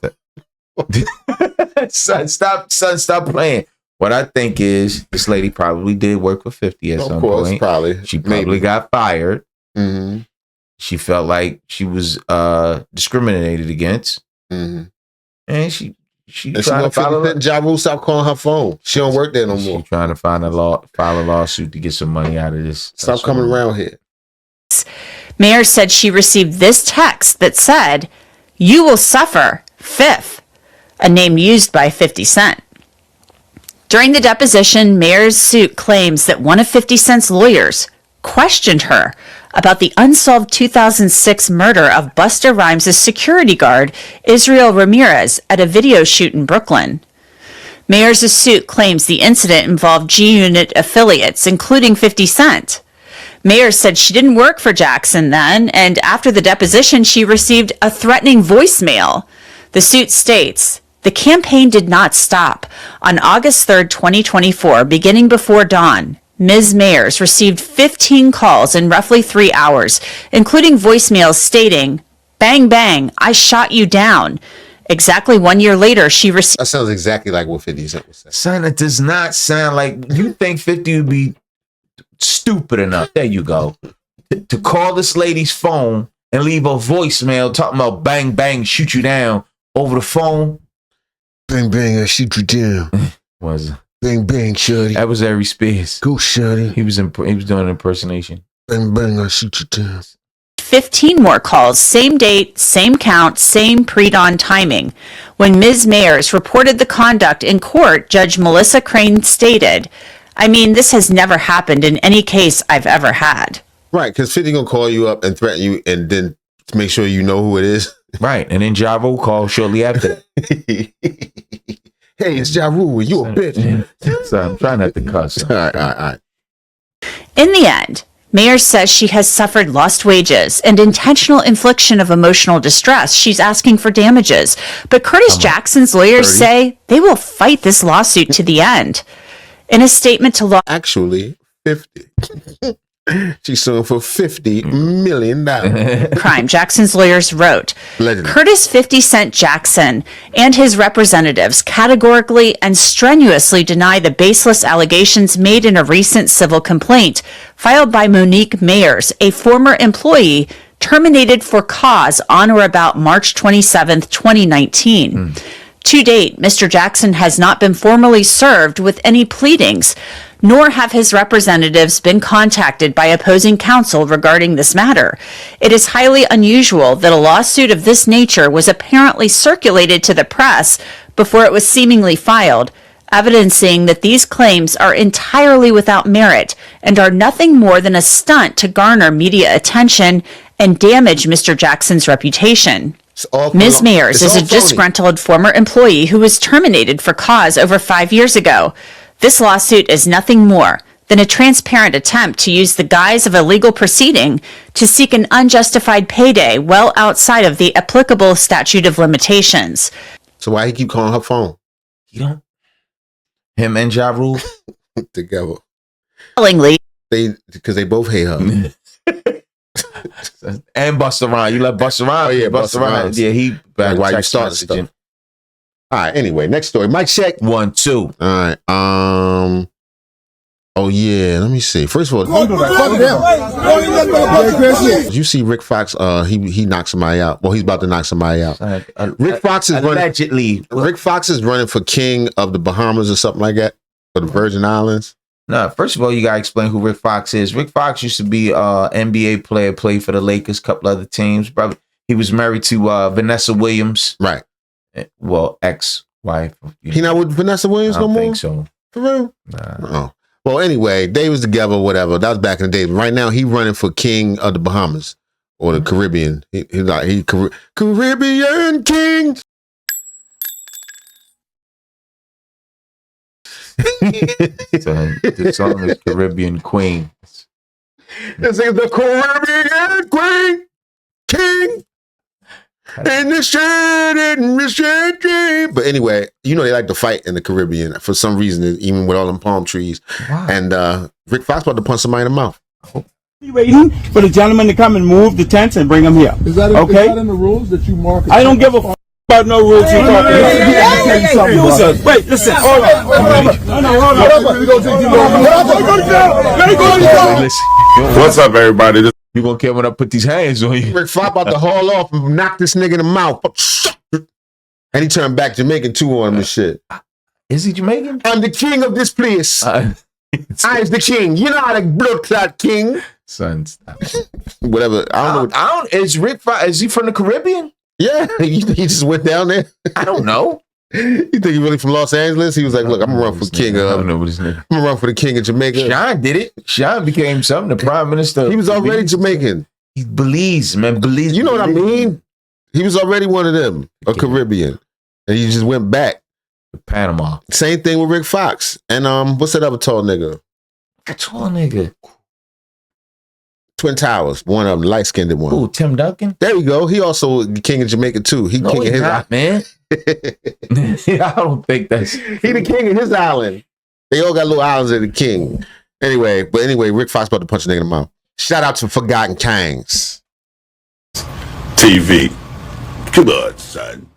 Son, stop playing. What I think is this lady probably did work with 50 at some point. Probably. She probably got fired. Mm-hmm. She felt like she was discriminated against. Mm-hmm. And she trying to follow Ja Rule stop calling her phone. She don't work there no more. She's trying to file a lawsuit to get some money out of this. Stop coming around here. Mayers said she received this text that said, "You will suffer, Fifth," a name used by 50 Cent. During the deposition, Mayers' suit claims that one of 50 Cent's lawyers questioned her about the unsolved 2006 murder of Busta Rhymes' security guard, Israel Ramirez, at a video shoot in Brooklyn. Mayers' suit claims the incident involved G-Unit affiliates, including 50 Cent. Mayers said she didn't work for Jackson then, and after the deposition, she received a threatening voicemail. The suit states, "The campaign did not stop. On August 3rd, 2024, beginning before dawn, Ms. Mayers received 15 calls in roughly 3 hours, including voicemails stating, 'Bang, bang, I shot you down.' Exactly 1 year later, she received..." That sounds exactly like what 50 Cent was saying. Son, it does not sound like you think 50 would be stupid enough. There you go. To call this lady's phone and leave a voicemail talking about bang, bang, shoot you down over the phone. Bang, bang, I shoot you down. Was Bang bang, shorty. That was Ari Spears. Go, shorty. He was doing an impersonation. Bang bang, I shoot you down. 15 more calls, same date, same count, same pre-dawn timing. When Ms. Mayers reported the conduct in court, Judge Melissa Crane stated, I mean, this has never happened in any case I've ever had. Right, because 50 gonna call you up and threaten you and then make sure you know who it is. Right, and then Ja Rule called shortly after. Hey, it's Ja Rule. You a bitch. So I'm trying not to cuss. All right. In the end, Mayers says she has suffered lost wages and intentional infliction of emotional distress. She's asking for damages. But Curtis Jackson's lawyers 30. say they will fight this lawsuit to the end. In a statement to law, Actually, 50. She's suing for $50 million. crime, Jackson's lawyers wrote, Legendary. Curtis 50 Cent Jackson and his representatives categorically and strenuously deny the baseless allegations made in a recent civil complaint filed by Monique Mayers, a former employee terminated for cause on or about March 27, 2019. To date, Mr. Jackson has not been formally served with any pleadings, nor have his representatives been contacted by opposing counsel regarding this matter. It is highly unusual that a lawsuit of this nature was apparently circulated to the press before it was seemingly filed, evidencing that these claims are entirely without merit and are nothing more than a stunt to garner media attention and damage Mr. Jackson's reputation. Ms. Mayers is a disgruntled former employee who was terminated for cause over 5 years ago. This lawsuit is nothing more than a transparent attempt to use the guise of a legal proceeding to seek an unjustified payday well outside of the applicable statute of limitations. So why he keep calling her phone? You don't. Him and Ja Rule Together. Willingly, Because they both hate her. and Busta Rhymes. You let Busta Rhymes. Oh, yeah, Busta Busta Rhymes. Rhymes. Yeah, he Like, why you text starting messaging. stuff? All right, anyway, next story. Mic check. 1, 2. All right. Oh yeah, let me see. First of all, did you see Rick Fox? He knocked somebody out. Well, he's about to knock somebody out. Rick Fox is allegedly. Rick Fox is running for king of the Bahamas or something like that, or the Virgin Islands. No, first of all, you gotta explain who Rick Fox is. Rick Fox used to be an NBA player, played for the Lakers, couple other teams. Probably he was married to Vanessa Williams, Right. Well, ex-wife. He not with Vanessa Williams I no don't more. think so. For real? Nah. Oh. Well, anyway, they was together, whatever. That was back in the day. Right now, he running for king of the Bahamas or the Caribbean. He Caribbean king. So the song is Caribbean Queen. This is the Caribbean queen, king. In the shade, in the shade. But anyway, you know they like to fight in the Caribbean for some reason, even with all them palm trees. Wow. And Rick Fox about to punch somebody in the mouth. Waiting for the gentleman to come and move the tents and bring them here. Is that okay? Is that in the rules that you mark? I don't give a f about no rules you're talking about. Wait, listen, hold on. What's up, everybody? You gonna care when I put these hands on you? Rick Fox about to haul off and knock this nigga in the mouth. And he turned back Jamaican too on him and shit. Is he Jamaican? I'm the king of this place. I is the king. You're not a blood clot king. Son, stop. Whatever. I don't know. Is Rick Fox? Is he from the Caribbean? Yeah, he just went down there. I don't know. You think he really from Los Angeles? He was like, "Look, I'm gonna run for king I of. don't know what his name. I'm gonna run for the king of Jamaica." Sean did it. Sean became something. The prime minister. He was already Jamaican. He Belize, man. Belize. You know what I mean? He was already one of them, a Caribbean, and he just went back. Panama. Same thing with Rick Fox. And what's that other tall nigga? A tall nigga. Twin Towers. One of them, light skinned one. Ooh, Tim Duncan. There you go. He also the king of Jamaica too. He No, king of he's his not, man. I don't think that's. He the king of his island. They all got little islands of the king. Anyway, Rick Fox about to punch a nigga in the mouth. Shout out to Forgotten Kings. TV. Come on, son.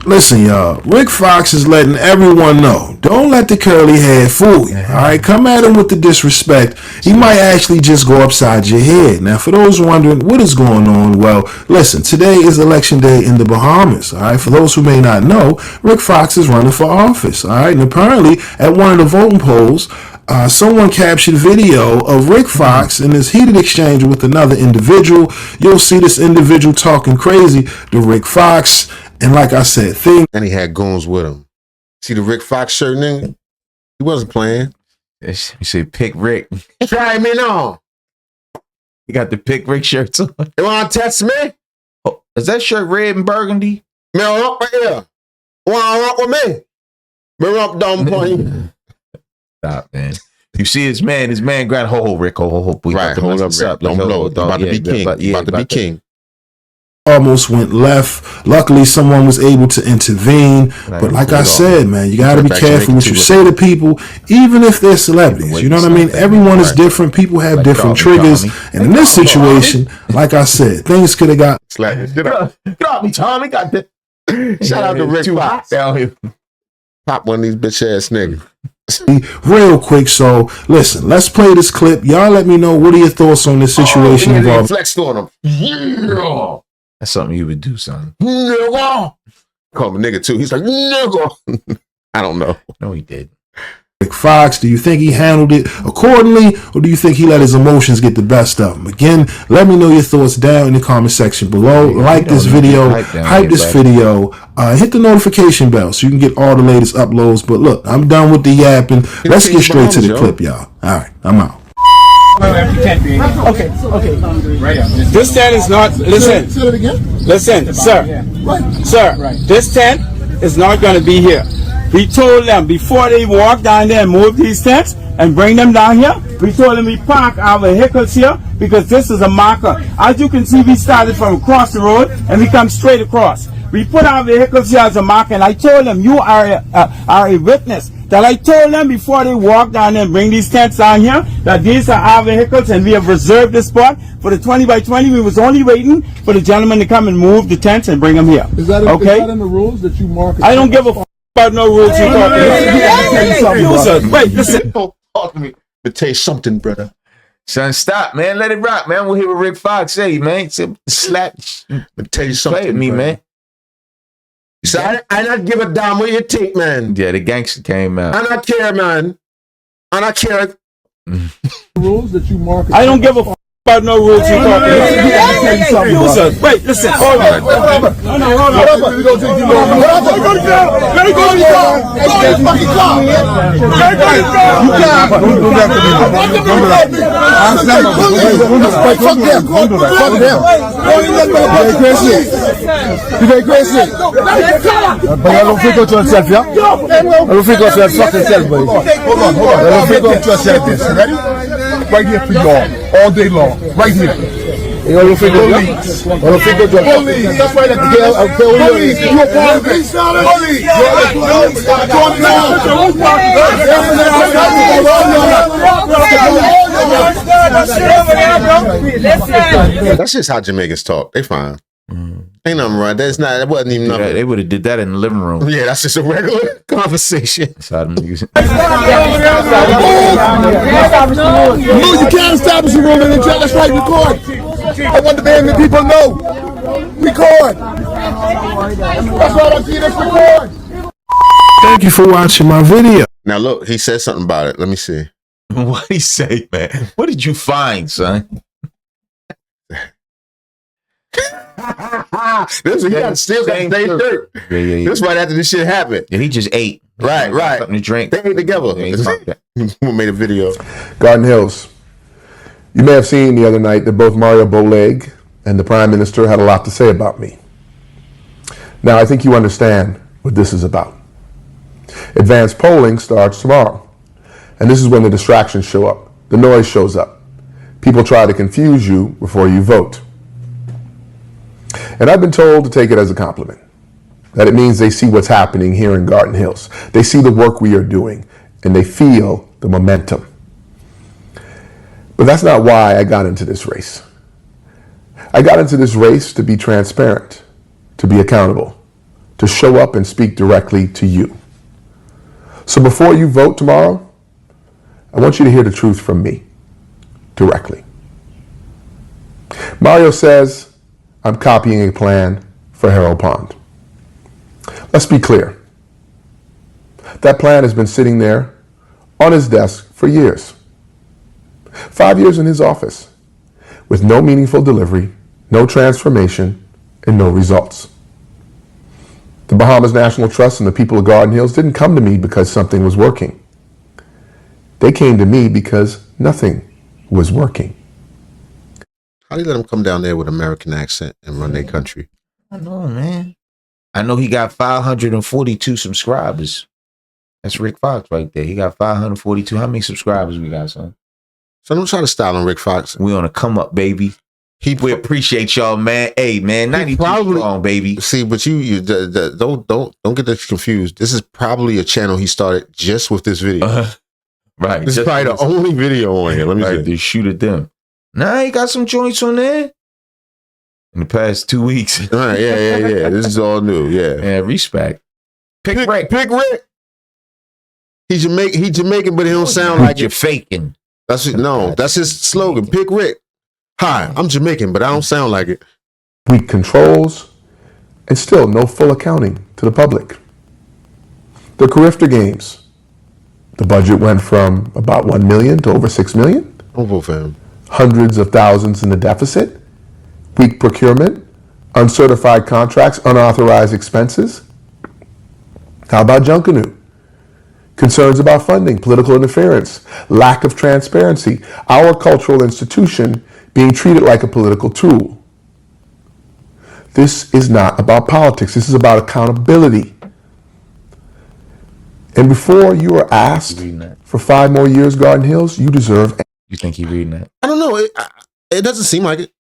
Listen, y'all. Rick Fox is letting everyone know. Don't let the curly head fool you. All right, come at him with the disrespect. He might actually just go upside your head. Now, for those wondering what is going on, well, listen. Today is election day in the Bahamas. All right. For those who may not know, Rick Fox is running for office. All right, and apparently at one of the voting polls, someone captured video of Rick Fox in this heated exchange with another individual. You'll see this individual talking crazy to Rick Fox. And like I said, and he had goons with him. See the Rick Fox shirt, nigga? He wasn't playing. You say pick Rick. Try me now. You got the pick Rick shirts on. You want to test me? Oh, is that shirt red and burgundy? Me up right here. Want to rock with me? Me up down point. Stop, man. You see his man got Rick. Hold right, hold up, Rick. Don't blow. About to be king. About to be king. Almost went left. Luckily, someone was able to intervene. But like I said, man, you got to be careful what you say to people, even if they're celebrities. You know what I mean? Everyone is different. People have different triggers. And in this situation, like I said, things could have got... Get off me, Tommy. Got that. Shout out to Rick Fox. Pop one of these bitch ass niggas. Real quick, so listen, let's play this clip. Y'all let me know what are your thoughts on this situation involved. Flexed on him. Yeah. That's something you would do, son. Nigga. Call him a nigga too. He's like, nigga. I don't know. No, he did. Rick Fox, do you think he handled it accordingly, or do you think he let his emotions get the best of him? Again, let me know your thoughts down in the comment section below. Like this video, hype this video, hit the notification bell so you can get all the latest uploads. But look, I'm done with the yapping. Let's get straight to the clip, y'all. All right, I'm out. Okay. Right up. This tent is not. Listen. Listen, sir. Sir, this tent is not going to be here. We told them before they walk down there and move these tents and bring them down here. We told them we park our vehicles here because this is a marker. As you can see, we started from across the road and we come straight across. We put our vehicles here as a marker, and I told them you are a witness. That I told them before they walk down there and bring these tents down here that these are our vehicles and we have reserved this spot for the 20 by 20. We was only waiting for the gentleman to come and move the tents and bring them here. Is that in the rules that you mark? I don't give a f about no rules you talking. Wait, listen. Talk to me. But tell you something, brother. Son, stop, man. Let it rock, man. We'll hear what Rick Fox say, man. Slap. But tell you something, play with me, brother. man. So I not give a damn what you think, man. Yeah, the gangster came out. I not care, man. I not care. Rules that you mark. I don't give a f about no rules you talking. Wait, listen. Hold on. Hold on. Let me go to the car. Let me go to the car. Go to the fucking car. Let me go to the car. Don't do that to me. Fuck them. Fuck them. You get crazy. But I don't figure to yourself, yeah? I don't figure to yourself, fucking self, buddy. Hold on. I don't figure to yourself this. Ready? Right here for y'all. All day long. Right here. You don't figure to yourself. I don't figure to yourself. Police. That's why that girl, I'll tell you. Police. You a part of it. Police. That's just how Jamaicans talk. They fine. Ain't nothing wrong. That wasn't even nothing. Yeah, they would have did that in the living room. Yeah, that's just a regular conversation. That's how them niggas. No, you can't establish a room in the jail. That's right, record. I want the band people know. Record. That's why I see this record. Thank you for watching my video. Now look, he said something about it. Let me see. What'd he say, man? What did you find, son? He got still got the same shirt. Yeah. This right after this shit happened. Yeah, he just ate. Right. Something to drink. They ate together. We made a video. Garden Hills. You may have seen the other night that both Mario Bowleg and the Prime Minister had a lot to say about me. Now, I think you understand what this is about. Advanced polling starts tomorrow. And this is when the distractions show up. The noise shows up. People try to confuse you before you vote. And I've been told to take it as a compliment. That it means they see what's happening here in Garden Hills. They see the work we are doing, and they feel the momentum. But that's not why I got into this race. I got into this race to be transparent, to be accountable, to show up and speak directly to you. So before you vote tomorrow, I want you to hear the truth from me directly. Mario says I'm copying a plan for Harold Pond. Let's be clear. That plan has been sitting there on his desk for years. 5 years in his office with no meaningful delivery, no transformation, and no results. The Bahamas National Trust and the people of Garden Hills didn't come to me because something was working. They came to me because nothing was working. How do you let him come down there with an American accent and run their country? I know, man. I know he got 542 subscribers. That's Rick Fox right there. He got 542. How many subscribers we got, son? So don't try to style on Rick Fox. We on a come up, baby. We appreciate y'all, man. Hey, man, 92 strong, baby. See, but you don't get this confused. This is probably a channel he started just with this video. Right. This is probably the only video on here. Let me see. They shoot at them. Nah, he got some joints on there in the past 2 weeks. Right, yeah. This is all new. Yeah. Yeah, respect. Pick Rick. He's Jamaican, but he don't sound like you're faking. That's his slogan. Pick Rick. Hi, I'm Jamaican, but I don't sound like it. Weak controls, and still no full accounting to the public. The Carifta Games. The budget went from about 1 million to over 6 million. Don't vote for him. Hundreds of thousands in the deficit. Weak procurement. Uncertified contracts. Unauthorized expenses. How about Junkanoo? Concerns about funding, political interference, lack of transparency, our cultural institution being treated like a political tool. This is not about politics. This is about accountability. And before you are asked for 5 more years, Garden Hills, you deserve. You think he's reading that? I don't know. It doesn't seem like it.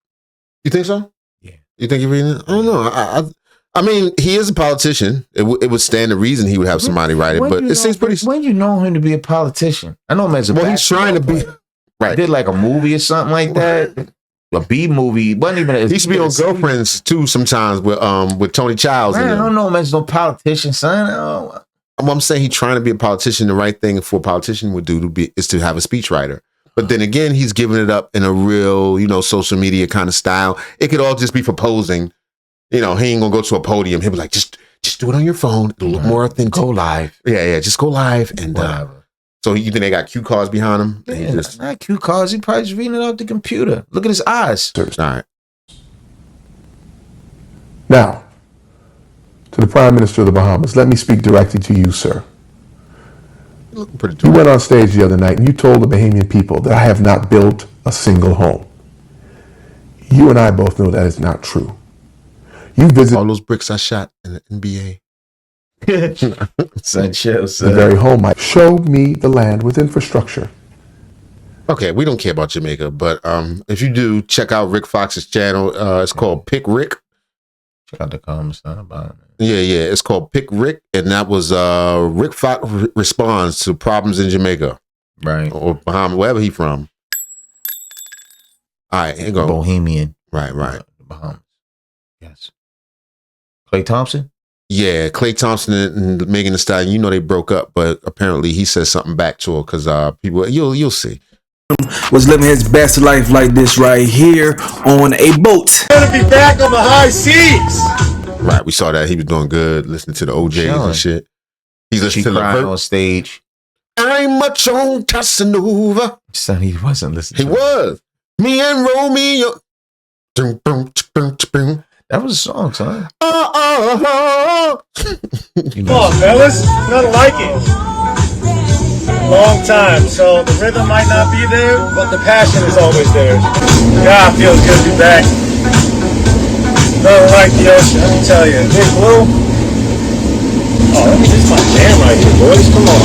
You think so? Yeah. You think he's reading it? I don't know. I mean, he is a politician. It would stand to reason he would have somebody write it, but it seems pretty. When you know him to be a politician, I know him as a. Well, he's trying to be. Right. He did like a movie or something like that. A B movie. Wasn't even. He used to be on Girlfriends too sometimes with Tony Childs. Man, I don't know him as no politician, son. I'm saying he's trying to be a politician. The right thing for a politician would do is to have a speechwriter. But then again, he's giving it up in a real, social media kind of style. It could all just be for posing. He ain't gonna go to a podium. He'll be like, just do it on your phone. It'll look more authentic. Go live. Yeah, just go live. And so you think they got cue cards behind him? Yeah, not cue cards. He probably just reading it off the computer. Look at his eyes. All right. Now, to the Prime Minister of the Bahamas, let me speak directly to you, sir. Looking pretty You went on stage the other night and you told the Bahamian people that I have not built a single home. You and I both know that is not true. You visited all those bricks I shot in the NBA. Son, chill, son. The very home. Show me the land with infrastructure. Okay, we don't care about Jamaica, but if you do, check out Rick Fox's channel. It's called Pick Rick. Check out the comments about it. Yeah. It's called Pick Rick, and that was Rick Fox responds to problems in Jamaica, right, or Bahamas, wherever he from. All right, here you go. Bohemian, right. The Bahamas. Yes. Clay Thompson. Yeah, Clay Thompson and Megan Thee Stallion. They broke up, but apparently he said something back to her because people. You'll see. Was living his best life like this right here on a boat. Gonna be back on the high seas. Right, we saw that he was doing good, listening to the OJs and shit. He's listening to the on stage. I'm much on Casanova. Son, he wasn't listening. He was. Me and Romeo. That was a song, son. Come on, fellas. Nothing like it. Long time, so the rhythm might not be there, but the passion is always there. God, feels good to be back. Nothing like the ocean, let me tell you. Big Blue. Oh, this is my jam right here, boys. Come on.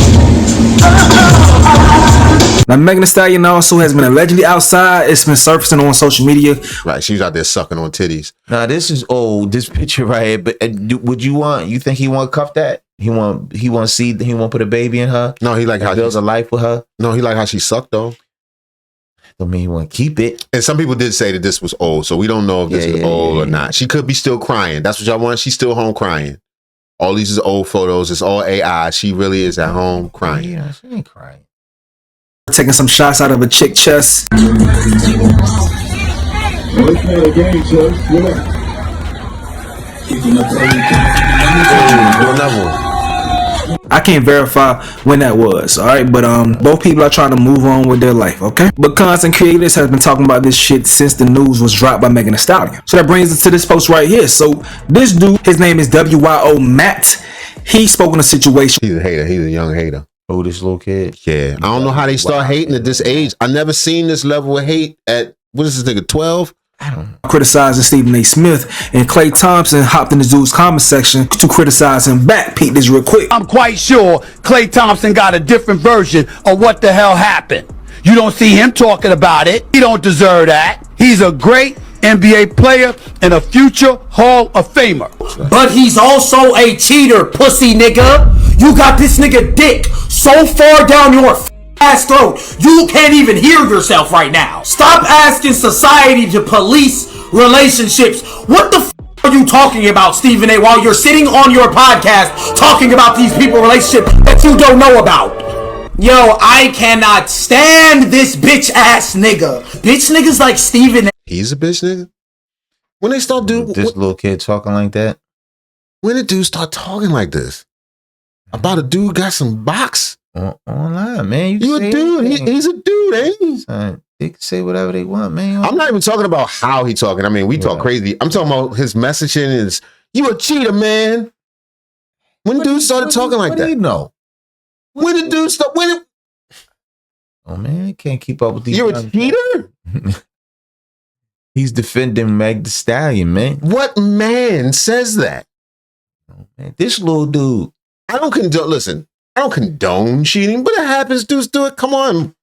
Now, Megan Thee Stallion also has been allegedly outside. It's been surfacing on social media. Right, she was out there sucking on titties. Now, this is old. This picture right here. But you think he want to cuff that? He want put a baby in her? No, he like how builds a life with her. No, he like how she sucked though. Don't mean he want to keep it. And some people did say that this was old, so we don't know if this is old or not. She could be still crying. That's what y'all want. She's still home crying. All these is old photos. It's all AI. She really is at home crying. Yeah, she ain't crying. Taking some shots out of a chick chest. I can't verify when that was, alright, but both people are trying to move on with their life, okay? But content creators has been talking about this shit since the news was dropped by Megan Thee Stallion. So that brings us to this post right here. So this dude, his name is WYO Matt. He spoke on a situation. He's a hater. He's a young hater. Oh, this little kid. Yeah, I don't know how they start hating at this age. I never seen this level of hate at, what is this nigga, 12? I don't know. Criticizing Stephen A. Smith, and Klay Thompson hopped in the dude's comment section to criticize him back. Peep this real quick. I'm quite sure Klay Thompson got a different version of what the hell happened. You don't see him talking about it. He don't deserve that. He's a great NBA player and a future Hall of Famer. But he's also a cheater, pussy nigga. You got this nigga dick so far down your ass throat, you can't even hear yourself right now. Stop asking society to police relationships. What the are you talking about, Stephen A, while you're sitting on your podcast talking about these people relationships that you don't know about? Yo, I cannot stand this bitch ass nigga. Bitch niggas like Stephen A. He's a bitch nigga. When they start doing this little kid talking like that. When did dudes start talking like this? About a dude got some box? Online, man. You a dude. He's a dude, ain't he? Son, they can say whatever they want, man. I'm not even talking about how he talking. I mean, we talk crazy. I'm talking about his messaging is, you a cheater, man. When dudes started talking like that? You know? When did dudes start? Oh, man, can't keep up with these. You're a cheater? He's defending Meg Thee Stallion, man. What man says that? Oh, man, this little dude. I don't condone cheating, but it happens. Dudes do it. Come on.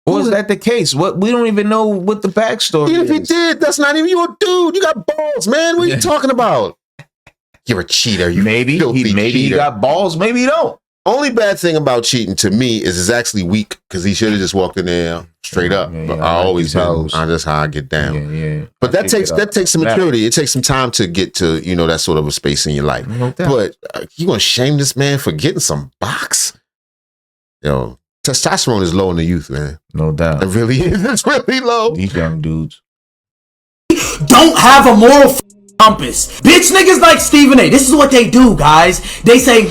Or is that the case? What we don't even know what the backstory Even is. if he did, that's not even your dude. You got balls, man. What are you talking about? You're a cheater. You maybe he got balls. Maybe he don't. Only bad thing about cheating to me is it's actually weak because he should have just walked in there straight up. But I always do. That's how I get down. Yeah. But that takes some maturity. It takes some time to get to that sort of a space in your life. But you gonna shame this man for getting some box? Yo, testosterone is low in the youth, man. No doubt. It really is. It's really low. These young dudes don't have a moral compass. Bitch niggas like Stephen A. This is what they do, guys. They say,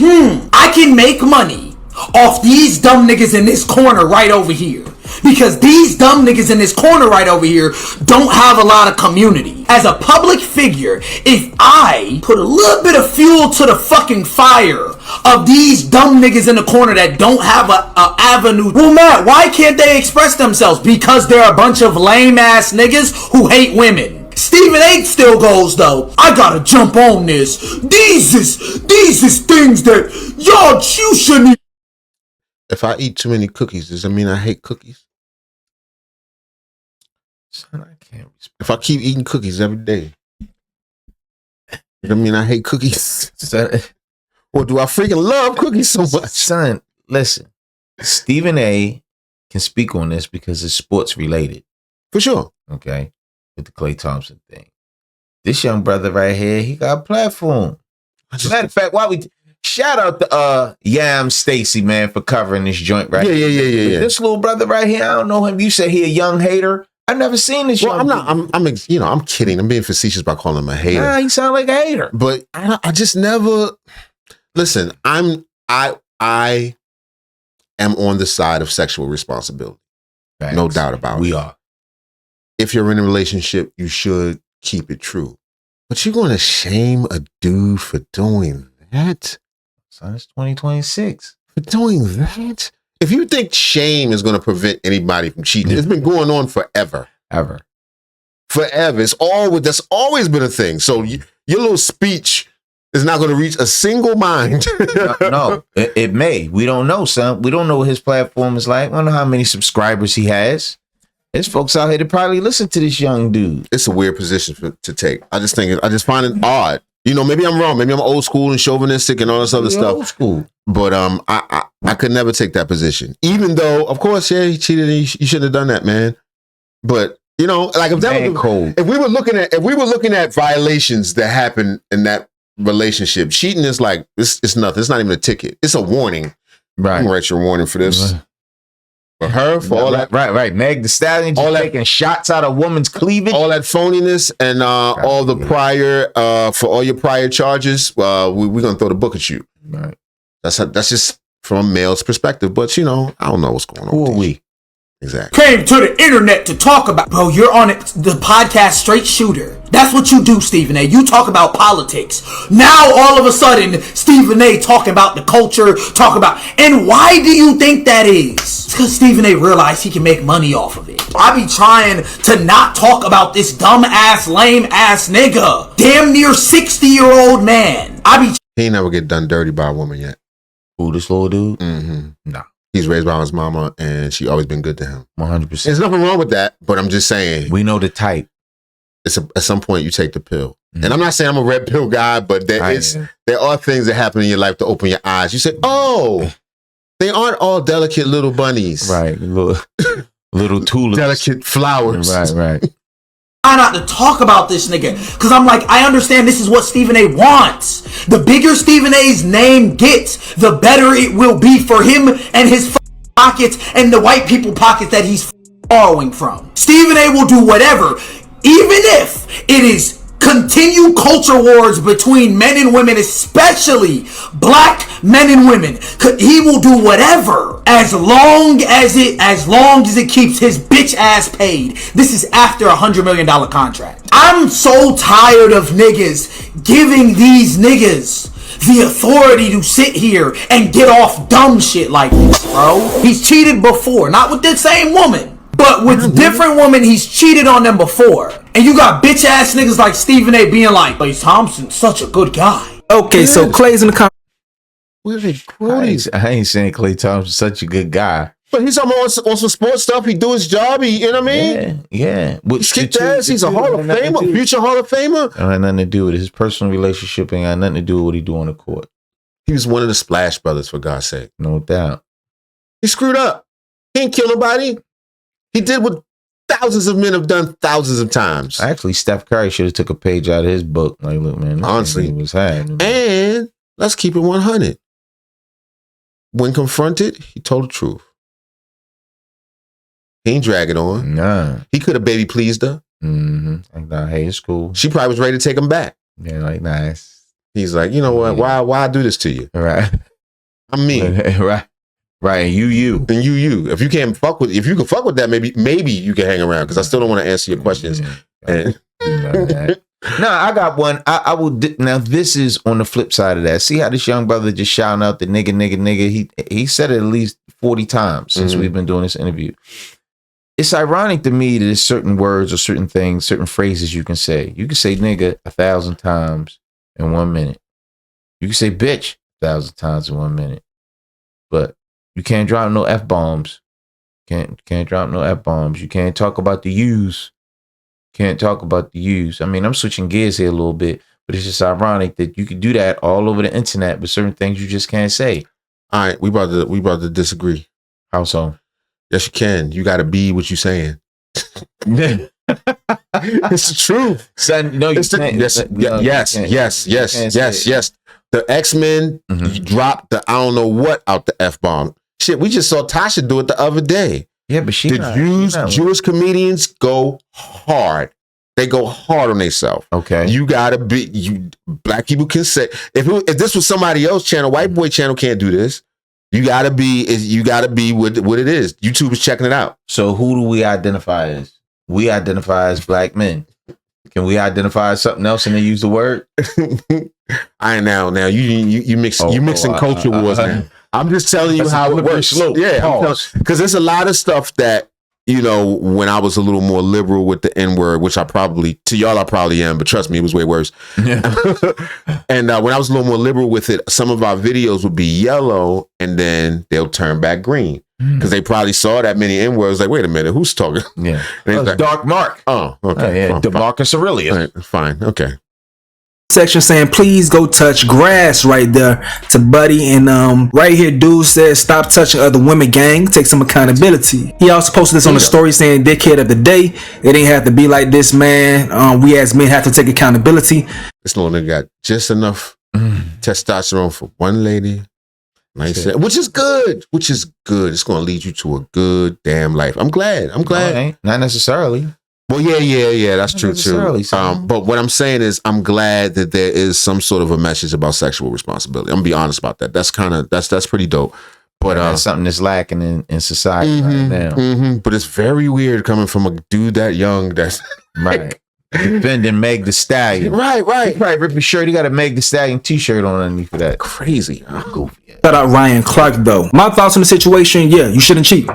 I can make money off these dumb niggas in this corner right over here. Because these dumb niggas in this corner right over here don't have a lot of community. As a public figure, if I put a little bit of fuel to the fucking fire of these dumb niggas in the corner that don't have a avenue, well, Matt, why can't they express themselves? Because they're a bunch of lame ass niggas who hate women. Stephen A still goes though, I gotta jump on this. These is things that you shouldn't. If I eat too many cookies, does that mean I hate cookies? Son, I can't. If I keep eating cookies every day, does that mean I hate cookies? Or do I freaking love cookies so much? Son, listen. Stephen A can speak on this because it's sports related. For sure. Okay. With the Klay Thompson thing. This young brother right here, he got a platform. Matter of fact, shout out to Yam Stacy, man, for covering this joint right here. Yeah. This little brother right here, I don't know him. You say he a young hater. I've never seen this. Well, I'm kidding. I'm being facetious by calling him a hater. Nah, he sound like a hater. But I just never listen. I am on the side of sexual responsibility. Facts. No doubt about it. We are. If you're in a relationship, you should keep it true. But you're going to shame a dude for doing that? Son, it's 2026. For doing that? If you think shame is going to prevent anybody from cheating, it's been going on forever. Forever. That's always been a thing. So your little speech is not going to reach a single mind. No, it may. We don't know, son. We don't know what his platform is like. We don't know how many subscribers he has. There's folks out here that probably listen to this young dude. It's a weird position to take. I just find it odd. Maybe I'm wrong. Maybe I'm old school and chauvinistic and all this other stuff. Old school. But I could never take that position. Even though, of course, yeah, he cheated and you shouldn't have done that, man. But like if we were looking at violations that happened in that relationship. Cheating is like it's nothing. It's not even a ticket. It's a warning. Right. You can write your warning for this. For her, for all that. Right. Meg Thee Stallion just taking shots out of woman's cleavage. All that phoniness and all the prior, for all your prior charges, we're going to throw the book at you. Right. That's just from a male's perspective. But, I don't know what's going on. Who are we? Exactly. Came to the internet to talk about. Bro, you're on the podcast Straight Shooter. That's what you do, Stephen A. You talk about politics. Now, all of a sudden, Stephen A. talking about the culture, and why do you think that is? It's because Stephen A. realized he can make money off of it. I be trying to not talk about this dumb-ass, lame-ass nigga. Damn near 60-year-old man. He ain't never get done dirty by a woman yet. Who, this little dude? Mm-hmm. Nah. He's raised by his mama, and she always been good to him. 100%. There's nothing wrong with that, but I'm just saying. We know the type. At some point, you take the pill. Mm-hmm. And I'm not saying I'm a red pill guy, but there are things that happen in your life to open your eyes. You say, oh, they aren't all delicate little bunnies. Right. Little tulips. Delicate flowers. Right. Try not to talk about this nigga, because I'm like, I understand this is what Stephen A. wants. The bigger Stephen A.'s name gets, the better it will be for him and his pockets and the white people pockets that he's borrowing from. Stephen A. will do whatever, even if it is continue culture wars between men and women, especially black men and women. He will do whatever as long as it keeps his bitch ass paid. This is after $100 million contract. I'm so tired of niggas giving these niggas the authority to sit here and get off dumb shit like this, bro. He's cheated before, not with the same woman, but with different women. He's cheated on them before. And you got bitch ass niggas like Stephen A. being like, Klay Thompson's such a good guy. Okay, so Klay's in the comments. I ain't saying Klay Thompson's such a good guy. But he's on some sports stuff. He do his job. You know what I mean? Yeah. He's a Hall of Famer, future Hall of Famer. It had nothing to do with it. His personal relationship ain't got nothing to do with what he do on the court. He was one of the Splash Brothers, for God's sake. No doubt. He screwed up. He ain't kill nobody. He did what thousands of men have done thousands of times. Actually, Steph Curry should have took a page out of his book. Like, look, man, honestly, he was had. And let's keep it 100. When confronted, he told the truth. He ain't drag it on. Nah. He could have baby pleased her. Mm-hmm. Like, nah, hey, it's cool. She probably was ready to take him back. Yeah, like, nice. He's like, you know what? Why I do this to you? Right. I'm me. Right. And you. And you. If you can fuck with that, maybe you can hang around, because I still don't want to answer your questions. And no, I got one. I will. Now, this is on the flip side of that. See how this young brother just shouting out the nigga. He said it at least 40 times since we've been doing this interview. It's ironic to me that there's certain words or certain things, certain phrases you can say. You can say nigga 1,000 times in 1 minute. You can say bitch 1,000 times in 1 minute. But you can't drop no F-bombs. Can't drop no F-bombs. You can't talk about the U's. Can't talk about the U's. I mean, I'm switching gears here a little bit, but it's just ironic that you can do that all over the internet, but certain things you just can't say. All right, we about to disagree. How so? Yes, you can. You got to be what you saying. It's the truth. Son, no, you can't. Yes. The X-Men dropped the I don't know what out the F-bomb. Shit, we just saw Tasha do it the other day. Yeah, but Jewish comedians go hard. They go hard on themselves. Okay. You gotta be. Black people can say if this was somebody else's channel, white boy channel can't do this. You gotta be what it is. YouTube is checking it out. So who do we identify as? We identify as black men. Can we identify as something else and then use the word? I now you mixing culture wars now. I'm just telling you how it works. Yeah, because there's a lot of stuff that, when I was a little more liberal with the N-word, which I probably am, but trust me, it was way worse. Yeah. And when I was a little more liberal with it, some of our videos would be yellow and then they'll turn back green. Because they probably saw that many N-words, like, wait a minute, who's talking? Yeah. Like, Dark Mark. Oh, okay. DeMarcus Aurelius. Right, fine, okay. section saying, please go touch grass right there to Buddy. And right here, dude says, stop touching other women, gang. Take some accountability. He also posted this on the story saying, dickhead of the day. It ain't have to be like this, man. We as men have to take accountability. This little nigga got just enough testosterone for one lady. Nice, which is good. It's going to lead you to a good damn life. I'm glad. No, not necessarily. Well, yeah, that's true too. But what I'm saying is, I'm glad that there is some sort of a message about sexual responsibility. I'm gonna be honest about that. That's pretty dope. But that's something that's lacking in society right now. But it's very weird coming from a dude that young. That's right. Defending Meg the Stallion. Right. Rip his shirt. He got a Meg the Stallion t-shirt on underneath of that. Crazy. Goofy. Shout out Ryan Clark though. My thoughts on the situation, yeah, you shouldn't cheat.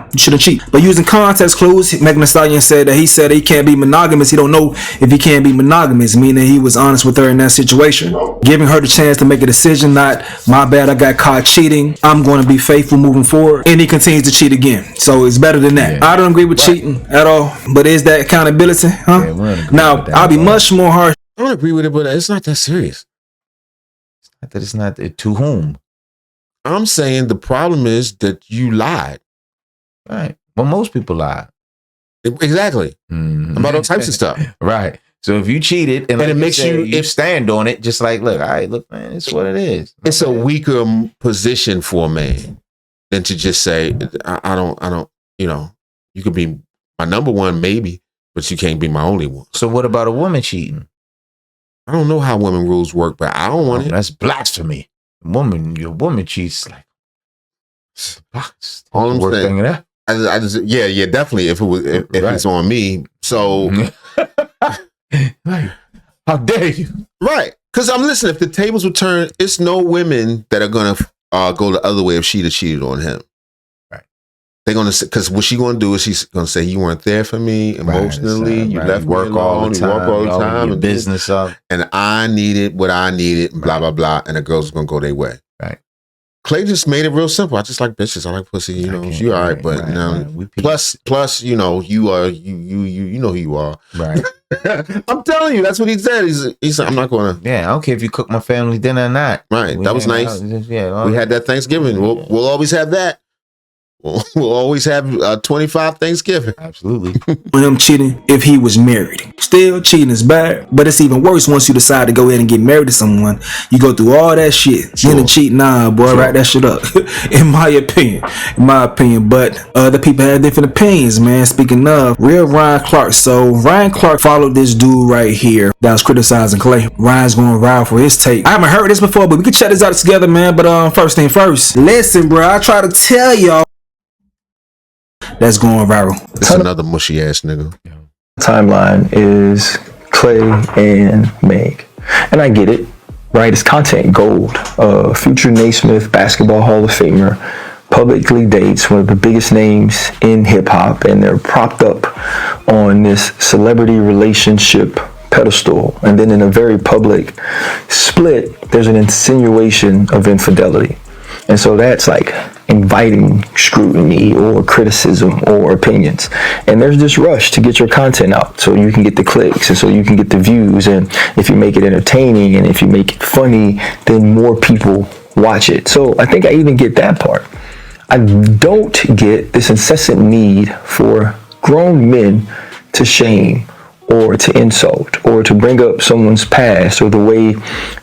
But using context clues, Megan Thee Stallion said that he can't be monogamous. He don't know if he can't be monogamous, meaning he was honest with her in that situation. Giving her the chance to make a decision, not my bad, I got caught cheating, I'm going to be faithful moving forward. And he continues to cheat again. So it's better than that. I don't agree with cheating at all, but is that accountability? Huh? Yeah, now, I'll be much more harsh. I don't agree with it, but it's not that serious. It's not to whom? I'm saying the problem is that you lied. Right. Well, most people lie. Exactly. About all types of stuff. Right. So if you cheated and it makes you stand on it, just like, look, all right, look, man, it's what it is. It's a weaker position for a man than to just say, I don't, you could be my number one, maybe, but you can't be my only one. So what about a woman cheating? I don't know how women rules work, but I don't want it. That's blasphemy. Your woman cheats like all I'm saying. I just definitely. If it's on me, so how dare you? Right, because I'm listening. If the tables would turn, it's no women that are gonna go the other way if she'd have cheated on him. Right, they're gonna say, because what she's gonna do is she's gonna say you weren't there for me emotionally. You left work all the time, and business up, and I needed what I needed, blah blah blah, and the girls are gonna go their way. Right. Clay just made it real simple. I just like bitches. I like pussy. You all right, but plus, you are you know who you are. Right. I'm telling you, that's what he said. He said, I'm not gonna. Yeah, I don't care if you cook my family dinner or not. Right. That was nice. We had that Thanksgiving. We'll always have that. We'll always have 25 Thanksgiving. Absolutely. With him cheating if he was married. Still, cheating is bad, but it's even worse once you decide to go ahead and get married to someone. You go through all that shit. Sure. Then to cheat, nah, boy, write that shit up. In my opinion. But other people have different opinions, man. Speaking of, real Ryan Clark. So Ryan Clark followed this dude right here that was criticizing Clay. Ryan's going viral for his take. I haven't heard this before, but we can check this out together, man. But first thing first, listen, bro, I try to tell y'all. That's going viral. It's another mushy ass nigga. Timeline is Clay and Meg. And I get it, right? It's content gold. Future Naismith Basketball Hall of Famer publicly dates one of the biggest names in hip hop, and they're propped up on this celebrity relationship pedestal. And then in a very public split, there's an insinuation of infidelity. And so that's like inviting scrutiny or criticism or opinions. And there's this rush to get your content out so you can get the clicks and so you can get the views. And if you make it entertaining and if you make it funny, then more people watch it. So I think I even get that part. I don't get this incessant need for grown men to shame or to insult, or to bring up someone's past, or the way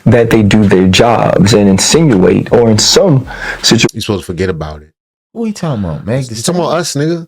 that they do their jobs, and insinuate, or in some situations. You're supposed to forget about it. What are you talking about, Meg? You talking about us, nigga?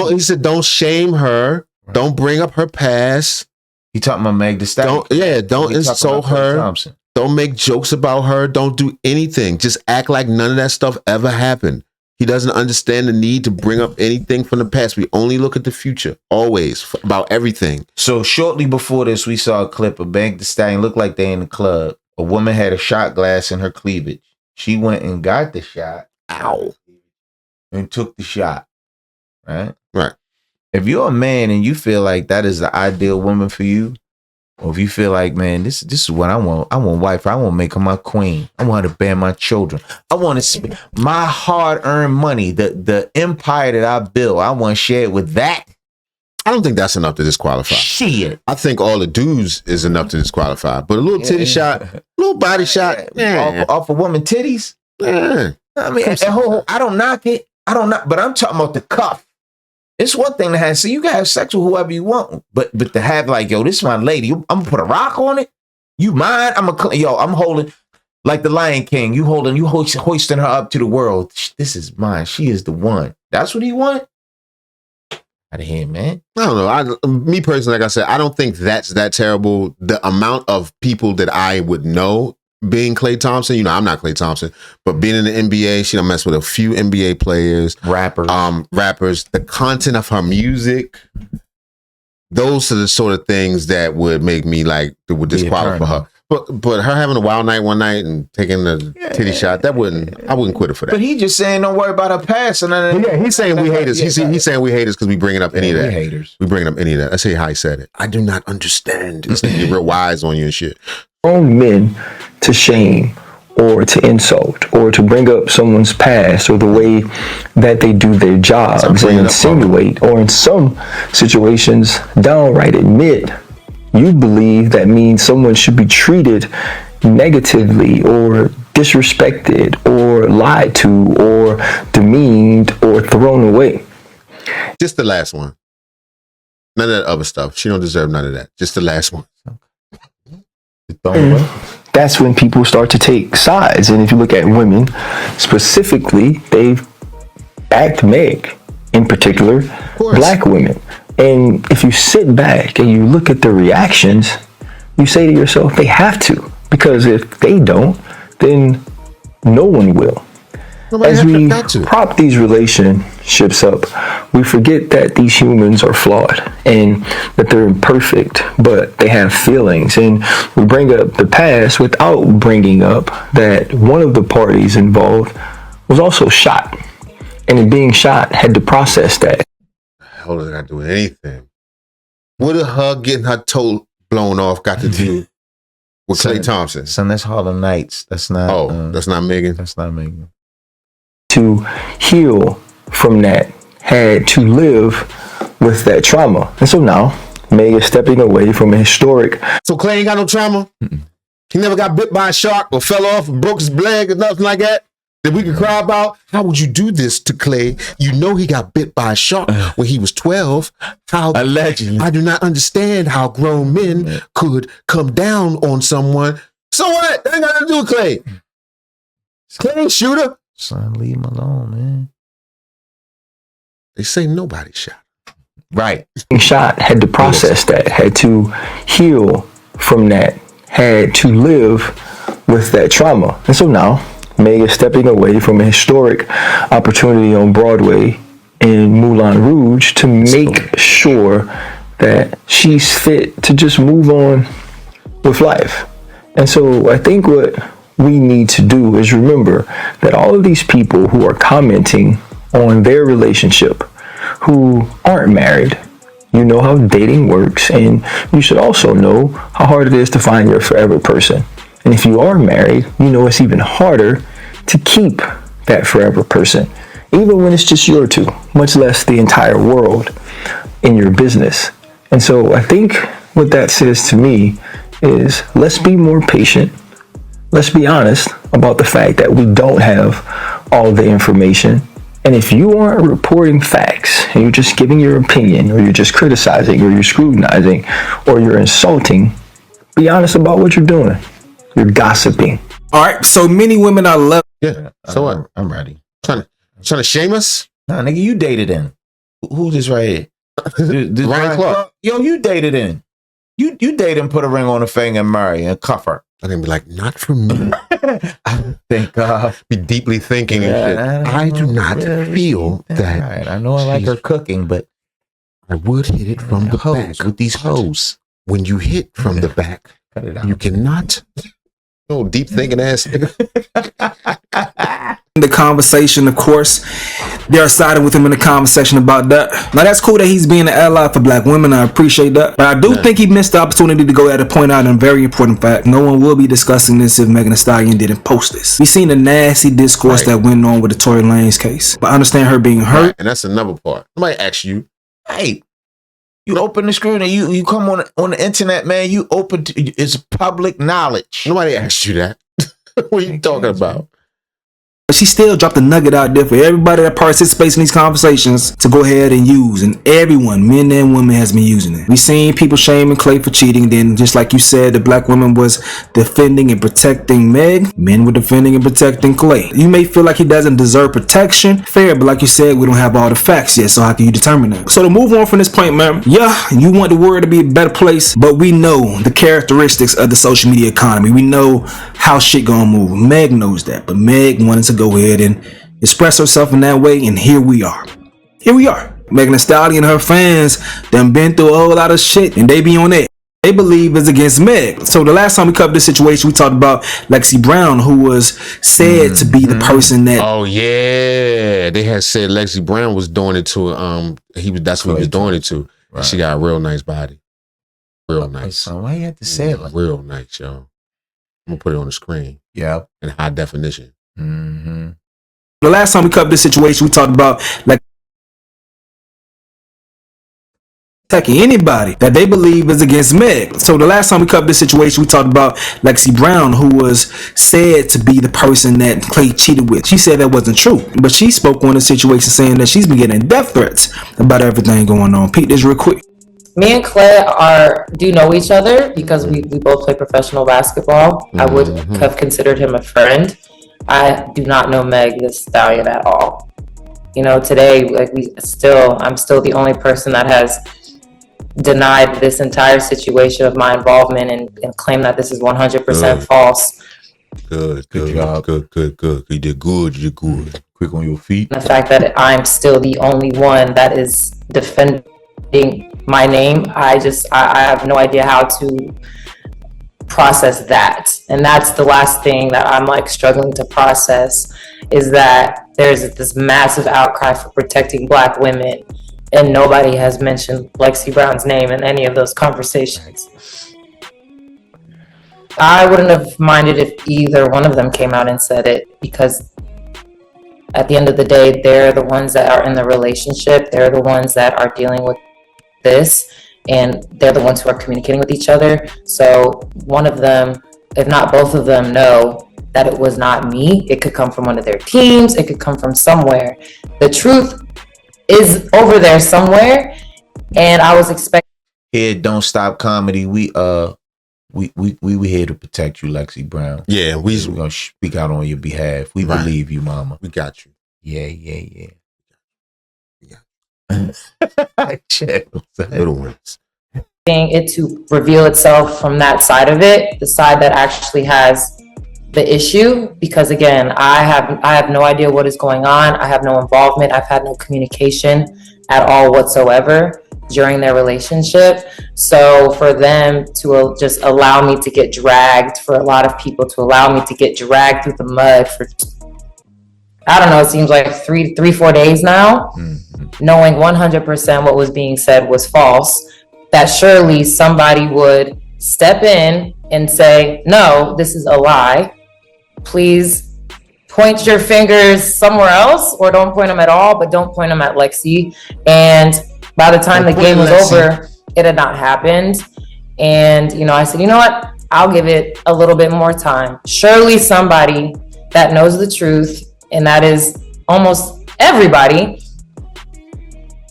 He said, don't shame her. Right. Don't bring up her past. He talking about Meg Thee Stallion. Don't insult her. Don't make jokes about her. Don't do anything. Just act like none of that stuff ever happened. He doesn't understand the need to bring up anything from the past. We only look at the future, always, about everything. So shortly before this, we saw a clip of Meg Thee Stallion look like they in the club. A woman had a shot glass in her cleavage. She went and got the shot. Ow. And took the shot. Right? Right. If you're a man and you feel like that is the ideal woman for you, or if you feel like, man, this is what I want. I want wife. I want to make her my queen. I want her to bear my children. I want to spend my hard-earned money, the empire that I built. I want to share it with that. I don't think that's enough to disqualify. Shit. I think all the dudes is enough to disqualify. But a little titty shot, a little body shot, off a woman titties. Yeah. I mean, I don't knock it. But I'm talking about the cuff. It's one thing to have. So you can have sex with whoever you want, but to have like, yo, this is my lady. I'm gonna put a rock on it. You mine? I'm holding like the Lion King. You hoisting her up to the world. This is mine. She is the one. That's what he want. Out of here, man. I don't know. Me personally, like I said, I don't think that's that terrible. The amount of people that I would know being Klay Thompson, you know, I'm not Klay Thompson, but being in the NBA, she done messed with a few NBA players, rappers. The content of her music, those are the sort of things that would make me like that would disqualify her. But her having a wild night one night and taking the titty shot, I wouldn't quit her for that. But he just saying don't worry about her past. And he's saying we haters. He's saying we haters because we bringing up any of that. We bringing up any of that. Let's see how he said it. I do not understand. He's real wise on you and shit. Own men to shame or to insult or to bring up someone's past or the way that they do their jobs and insinuate or in some situations downright admit you believe that means someone should be treated negatively or disrespected or lied to or demeaned or thrown away. Just the last one. None of that other stuff. She don't deserve none of that. Just the last one. That's when people start to take sides. And if you look at women specifically, they've backed Meg, in particular, black women. And if you sit back and you look at the reactions, you say to yourself, they have to. Because if they don't, then no one will. As we prop these relationships up, we forget that these humans are flawed and that they're imperfect, but they have feelings. And we bring up the past without bringing up that one of the parties involved was also shot. And in being shot, had to process that. Hell does that do anything? What did her getting her toe blown off got to do with Klay Thompson? Son, that's Harlem Nights. That's not. Oh, that's not Megan. That's not Megan. To heal from that, had to live with that trauma. And so now, Meg is stepping away from a historic. So Klay ain't got no trauma? He never got bit by a shark or fell off and broke his leg or nothing like that? That we could cry about? How would you do this to Klay? You know he got bit by a shark when he was 12. How allegedly. I do not understand how grown men could come down on someone. So what? That ain't got nothing to do with Klay. Klay ain't shooter. Son, leave him alone, man. They say nobody shot. Right. Shot, had to process that, had to heal from that, had to live with that trauma. And so now, Meg is stepping away from a historic opportunity on Broadway in Moulin Rouge to make sure that she's fit to just move on with life. And so I think what we need to do is remember that all of these people who are commenting on their relationship, who aren't married, you know how dating works, and you should also know how hard it is to find your forever person. And if you are married, you know it's even harder to keep that forever person, even when it's just your two, much less the entire world in your business. And so I think what that says to me is let's be more patient. Let's be honest about the fact that we don't have all the information. And if you aren't reporting facts and you're just giving your opinion, or you're just criticizing, or you're scrutinizing, or you're insulting, be honest about what you're doing. You're gossiping. All right, so many women are love. Yeah. So what? I'm ready. Trying to shame us? Nah, nigga, you dated in. Who's this right here? This Ryan Clark. Yo, you dated in. You date and put a ring on her finger and marry and cuff her. I'm gonna be like, not for me. Thank God. Be deeply thinking and shit. I do not feel that. Right. I know I like her cooking, but I would hit it from the back with these hoes. When you hit from the back, you cannot. Oh, deep thinking ass nigga. The conversation, of course, they're siding with him in the comment section about that. Now that's cool that he's being an ally for black women. I appreciate that, but I do think he missed the opportunity to go ahead and point out a very important fact. No one will be discussing this if Megan Thee Stallion didn't post this. We seen the nasty discourse that went on with the Tory Lanez case, but I understand her being hurt, and that's another part. Somebody ask you, hey, You open the screen and you come on the internet, man. You open it's public knowledge. Nobody asked you that. What are you talking about? But she still dropped a nugget out there for everybody that participates in these conversations to go ahead and use. And everyone, men and women, has been using it. We seen people shaming Clay for cheating. Then, just like you said, the black woman was defending and protecting Meg. Men were defending and protecting Clay. You may feel like he doesn't deserve protection. Fair, but like you said, we don't have all the facts yet. So how can you determine that? So to move on from this point, man, yeah, you want the world to be a better place, but we know the characteristics of the social media economy. We know how shit gonna move. Meg knows that, but Meg wanted to go ahead and express herself in that way, and here we are. Megan Thee Stallion and her fans done been through a whole lot of shit, and they be on it. They believe it's against Meg. So the last time we covered this situation, we talked about Lexi Brown, who was said to be the person that. Oh yeah, they had said Lexi Brown was doing it to that's what he was doing it to. Right. She got a real nice body, real nice. So why you have to say it like real nice, yo? I'm gonna put it on the screen. Yeah, in high definition. Mm-hmm. The last time we covered this situation, we talked about like attacking anybody that they believe is against Meg. So the last time we covered this situation, we talked about Lexi Brown, who was said to be the person that Clay cheated with. She said that wasn't true, but she spoke on the situation saying that she's been getting death threats about everything going on. Pete this real quick. Me and Clay do know each other because we both play professional basketball. I would have considered him a friend. I do not know Meg Thee Stallion at all. You know, today, like I'm still the only person that has denied this entire situation of my involvement and claim that this is 100% false. Good job. Good. You did good. Quick on your feet. The fact that I'm still the only one that is defending my name, I have no idea how to process that. And that's the last thing that I'm like struggling to process, is that there's this massive outcry for protecting Black women and nobody has mentioned Lexi Brown's name in any of those conversations. I wouldn't have minded if either one of them came out and said it, because at the end of the day, they're the ones that are in the relationship. They're the ones that are dealing with this, and they're the ones who are communicating with each other. So one of them, if not both of them, know that it was not me. It could come from one of their teams. It could come from somewhere. The truth is over there somewhere, and I was expecting. Here, Don't Stop Comedy. We here to protect you, Lexi Brown. Yeah, we're gonna speak out on your behalf. We believe you, mama. We got you. Yeah. Little ones. It to reveal itself from that side of it, the side that actually has the issue, because again, I have no idea what is going on. I have no involvement. I've had no communication at all whatsoever during their relationship. So for them to just allow me to get dragged, for a lot of people to allow me to get dragged through the mud for, I don't know, it seems like 4 days now, knowing 100% what was being said was false, that surely somebody would step in and say, no, this is a lie. Please point your fingers somewhere else, or don't point them at all, but don't point them at Lexi. And by the time the game was over, it had not happened. And, I said, you know what? I'll give it a little bit more time. Surely somebody that knows the truth, and that is almost everybody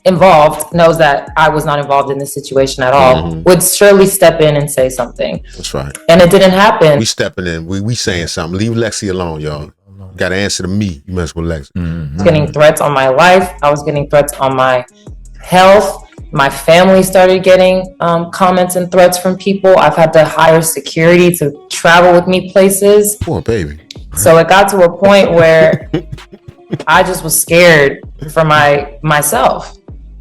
involved, knows that I was not involved in this situation at all, would surely step in and say something. That's right. And it didn't happen. We stepping in. We saying something. Leave Lexi alone, y'all. You got to answer to me. You mess with Lexi. I was getting threats on my life. I was getting threats on my health. My family started getting comments and threats from people. I've had to hire security to travel with me places. Poor baby. So it got to a point where I just was scared for myself.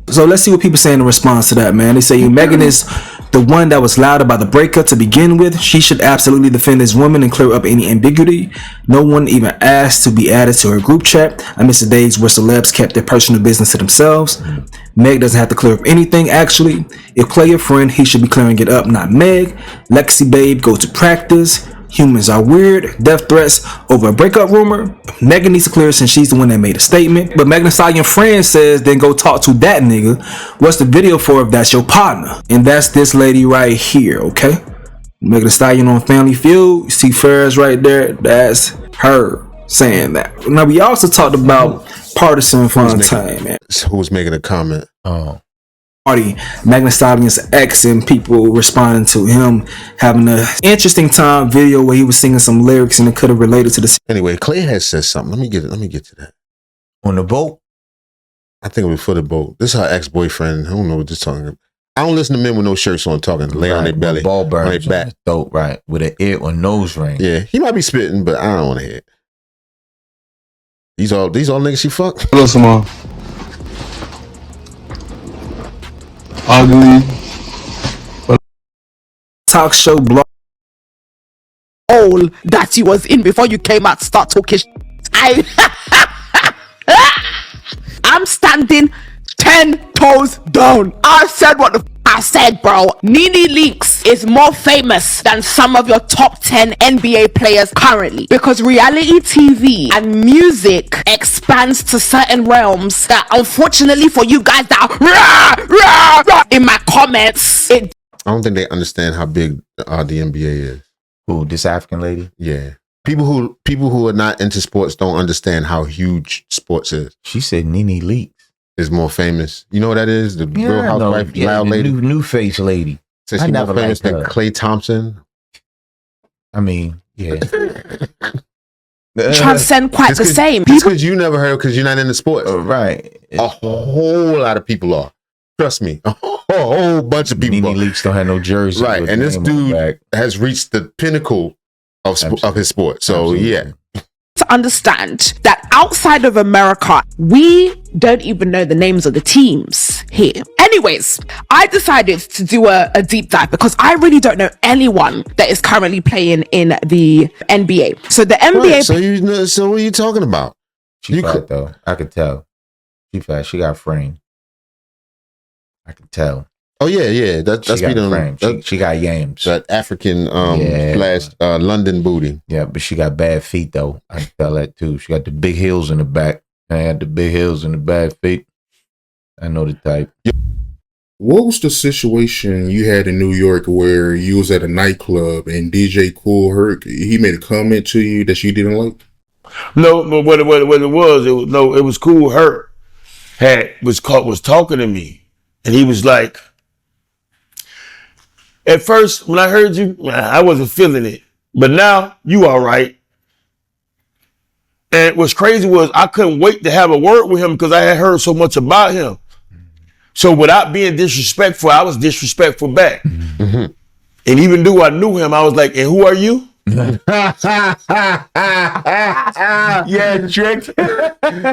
So let's see what people say in response to that, man. They say Megan is the one that was loud about the breakup to begin with. She should absolutely defend this woman and clear up any ambiguity. No one even asked to be added to her group chat. I miss the days where celebs kept their personal business to themselves. Meg doesn't have to clear up anything, actually. If Clay your friend, he should be clearing it up, not Meg. Lexi babe, go to practice. humans are weird. Death threats over a breakup rumor. Megan needs to clear it since she's the one that made a statement. But Megan Thee Stallion friend says, then go talk to that nigga. What's the video for if that's your partner? And that's this lady right here, okay? Megan Thee Stallion on Family Feud. You see Ferris right there. That's her saying that. Now we also talked about partisan Fontaine, man. Who's making a comment? Oh. Party, Megan Thee Stallion's ex, and people responding to him having an interesting time video where he was singing some lyrics and it could have related to the. Anyway, Clay has said something. Let me get to that. On the boat? I think it was for the boat. This is her ex-boyfriend. I don't know what this talking about. I don't listen to men with no shirts on talking, lay on their belly, ball burns on their back. Throat, right, with an ear or nose ring. Yeah, he might be spitting, but I don't want to hear it. These all niggas she fucked. Hello, Simone. Ugly. Talk show blog. All that you was in before you came out start talking I'm standing 10 toes down. I said what the I said, bro. Nene Leakes is more famous than some of your top 10 NBA players currently, because reality TV and music expands to certain realms that unfortunately for you guys that in my comments, I don't think they understand how big the NBA is. Who, this African lady? Yeah. People who are not into sports don't understand how huge sports is. She said Nene Leakes is more famous. You know what that is? The Real Housewife, loud lady, new face lady. Says she's more famous than Klay Thompson. I mean, yeah. transcend quite the same. Because you never heard, because you're not into sports. Right. A whole lot of people are. Trust me. A whole bunch of people. Nene Leakes don't have no jersey. Right. And this dude has reached the pinnacle of his sport. So, yeah. To understand that outside of America, we don't even know the names of the teams here. Anyways, I decided to do a deep dive because I really don't know anyone that is currently playing in the NBA. So the NBA. Right, so what are you talking about? She fat though. I could tell. She fat. She got frame. I could tell. Oh yeah. That's she got frame. She got yams. That African London booty. Yeah, but she got bad feet though. I can tell that too. She got the big heels in the back. I had the big heels and the bad feet. I know the type. What was the situation you had in New York where you was at a nightclub and DJ Kool Herc, he made a comment to you that you didn't like? No, but what it was Kool Herc was talking to me, and he was like, at first when I heard you, I wasn't feeling it, but now you all right. And what's crazy was I couldn't wait to have a word with him because I had heard so much about him. So without being disrespectful, I was disrespectful back. Mm-hmm. And even though I knew him, I was like, and who are you? Yeah, trick.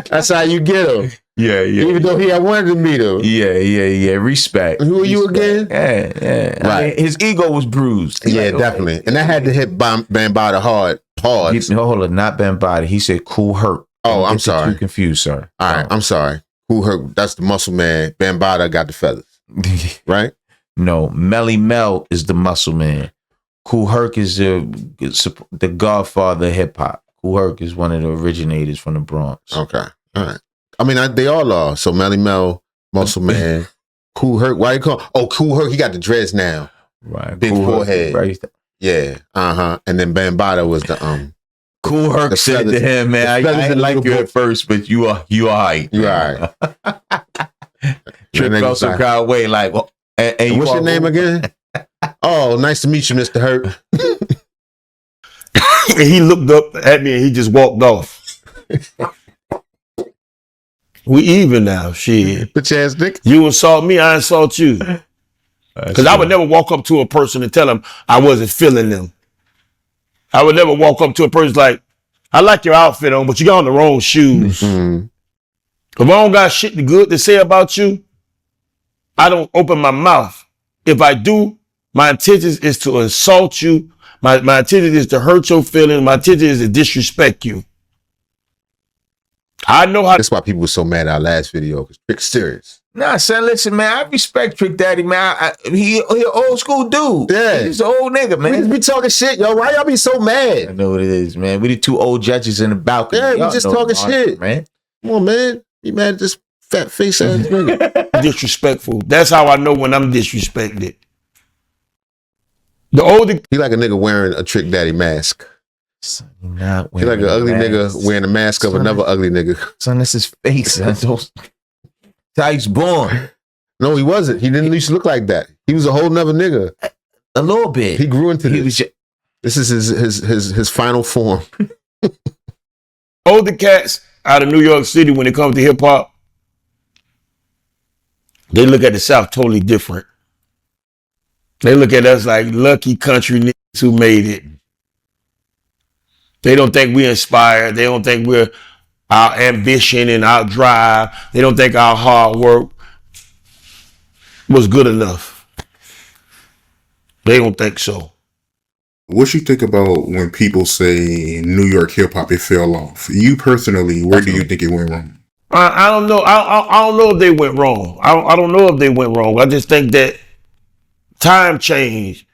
That's how you get him. Yeah. Even though he had wanted to meet him. Yeah. Respect. Who are you again? Yeah. Right. I mean, his ego was bruised. Yeah, definitely. Okay. And that had to hit Bambaataa hard. Pause. Hold on, not Bambaataa. He said Kool Herc. Oh, I'm sorry. Too confused, sir. All right, I'm sorry. Kool Herc, that's the muscle man. Bambaataa got the feathers. Right? No, Melly Mel is the muscle man. Kool Herc is the godfather of hip hop. Kool Herc is one of the originators from the Bronx. Okay. All right. I mean, they all are. So Melly Mel, muscle man, Kool Herc. Why you call? Oh, Kool Herc. He got the dreads now. Right. Big Kool forehead. Right. Yeah. And then Bambaataa was the Kool Herc said to him, "Man, I didn't like you at first, but you are right. You all right." Trip felt some kind of way, like, well, and what's your name again? Oh, nice to meet you, Mr. Herc. And he looked up at me and he just walked off. We even now, shit. Bitch ass dick. You insult me, I insult you. Because I would never walk up to a person and tell them I wasn't feeling them. I would never walk up to a person like, I like your outfit on, but you got on the wrong shoes. Mm-hmm. If I don't got shit good to say about you, I don't open my mouth. If I do, my intention is to insult you. My intention is to hurt your feelings. My intention is to disrespect you. I know how. That's why people were so mad at our last video, because Trick's serious. Nah, son, listen, man. I respect Trick Daddy, man. He an old school dude. Yeah. He's an old nigga, man. We talking shit, yo. Why y'all be so mad? I know what it is, man. We the two old judges in the balcony. Yeah, we Y'all just know talking Mark, shit. man. Come on, man. You mad at this fat face ass nigga? Disrespectful. That's how I know when I'm disrespected. The older he like a nigga wearing a Trick Daddy mask. Son, not he like an ugly nigga wearing a mask of another ugly nigga. Son, that's his face. That's how he's born. No, he wasn't. He didn't used to look like that. He was a whole nother nigga. A little bit. He grew into this. Was this is his final form. older cats out of New York City, when it comes to hip hop, they look at the South totally different. They look at us like lucky country niggas who made it. They don't think we're inspired. They don't think we're our ambition and our drive. They don't think our hard work was good enough. They don't think so. What you think about when people say New York hip hop, it fell off? You personally, where do you think it went wrong? I don't know. I don't know if they went wrong. I don't know if they went wrong. I just think that time changed.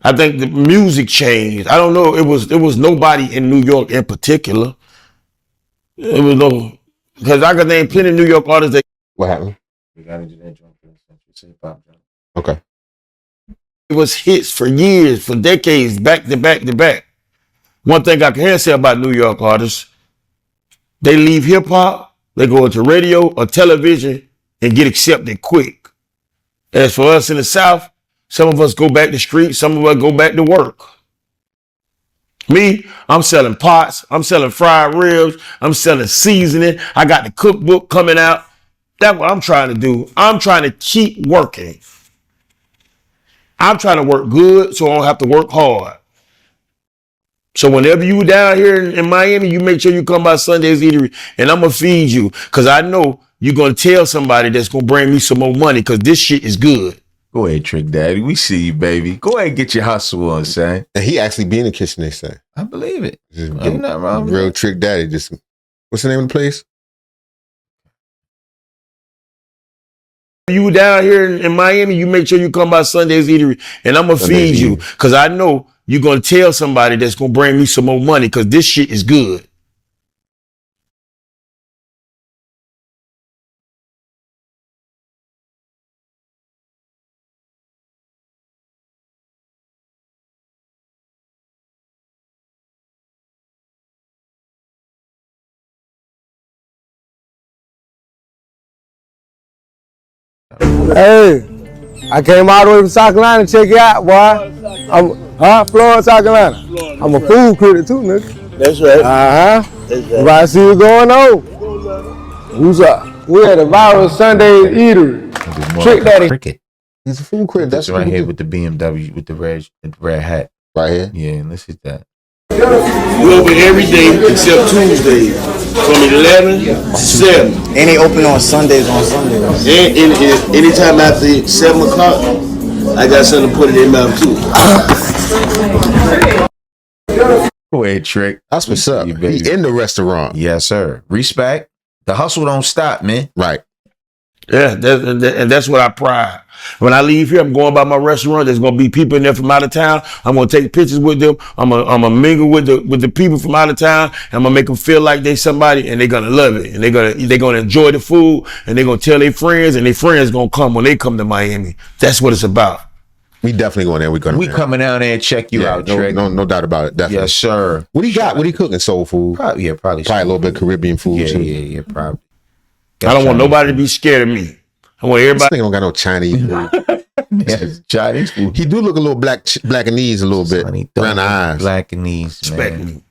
I think the music changed. I don't know. It was nobody in New York in particular. It was no, because I could name plenty of New York artists that. What happened? We gotta do that jump. Okay. It was hits for years, for decades, back to back to back. One thing I can say about New York artists, they leave hip hop, they go into radio or television and get accepted quick. As for us in the South, some of us go back to street, some of us go back to work. Me, I'm selling pots, I'm selling fried ribs, I'm selling seasoning. I got the cookbook coming out. That's what I'm trying to do. I'm trying to keep working. I'm trying to work good so I don't have to work hard. So whenever you down here in Miami, you make sure you come by Sunday's Eatery and I'm going to feed you, because I know you're going to tell somebody that's going to bring me some more money, because this shit is good. Go ahead, Trick Daddy. We see you, baby. Go ahead and get your hustle on, son. And he actually be in the kitchen, they say. I believe it. Just Ain't nothing wrong with real that. Trick Daddy. Just what's the name of the place? You down here in Miami, you make sure you come by Sunday's Eatery and I'm going to feed you, because I know you're going to tell somebody that's going to bring me some more money, because this shit is good. Hey, I came all the way from South Carolina to check you out, boy. Florida, South Carolina. I'm a food critic too, nigga. That's right. That's right. Everybody see what's going on. Who's up? We at the Viral Sunday Eatery. Trick Daddy. Cricket. He's a food critic. That's right here with the BMW, with the red hat. Right here? Yeah, let's hit that. We open every day except Tuesdays from 11 to 7. And they open on Sundays And anytime after 7 o'clock, I got something to put in their mouth too. Go ahead, Trick. That's what's up. He in the restaurant. Yes, sir. Respect. The hustle don't stop, man. Right. Yeah, and that's what I pride. When I leave here, I'm going by my restaurant. There's gonna be people in there from out of town. I'm gonna take pictures with them. I'm gonna mingle with the people from out of town. I'm gonna make them feel like they somebody, and they're gonna love it, and they're gonna enjoy the food, and they're gonna tell their friends, and their friends gonna come when they come to Miami. That's what it's about. We definitely going there. We coming down there and check you out, Trick. No doubt about it. Definitely. Yes, sir. What he got? What he cooking? Soul food? Probably a little bit of Caribbean food. Yeah, too. yeah, probably. I don't want nobody to be scared of me. I want everybody. This nigga don't got no Chinese food. Yes, Chinese food. He do look a little blackanese a little bit around the eyes. Blackanese, man.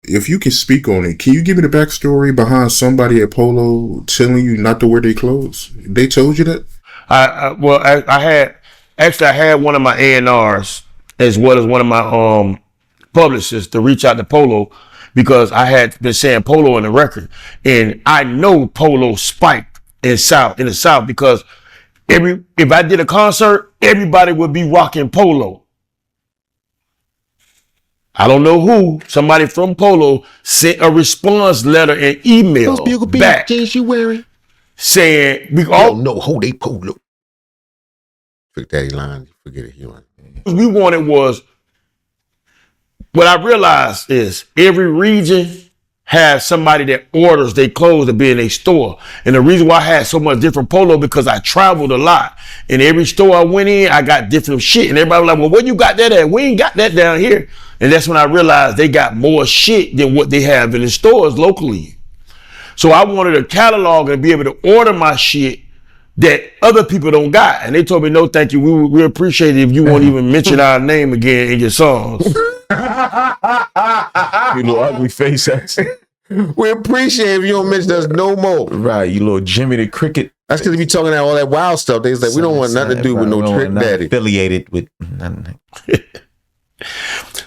If you can speak on it, can you give me the backstory behind somebody at Polo telling you not to wear their clothes? They told you that? I had one of my A&Rs as well as one of my publishers to reach out to Polo, because I had been saying Polo in the record, and I know Polo spiked in the South because if I did a concert, everybody would be rocking Polo. I don't know who. Somebody from Polo sent a response letter and email Those Bugle back jeans you wearing? saying we all know who they Polo. Trick Daddy line, forget it. We wanted was, what I realized is every region has somebody that orders their clothes to be in a store. And the reason why I had so much different Polo because I traveled a lot. In every store I went in, I got different shit. And everybody was like, well, where you got that at? We ain't got that down here. And that's when I realized they got more shit than what they have in the stores locally. So I wanted a catalog and be able to order my shit that other people don't got. And they told me, no, thank you. We appreciate it if you won't even mention our name again in your songs. You little ugly face ass. We appreciate if you don't mention us no more. Right, you little Jimmy the Cricket. That's because they be talking all that wild stuff. They was like, we don't want nothing to do with no Trick Daddy. Affiliated with nothing.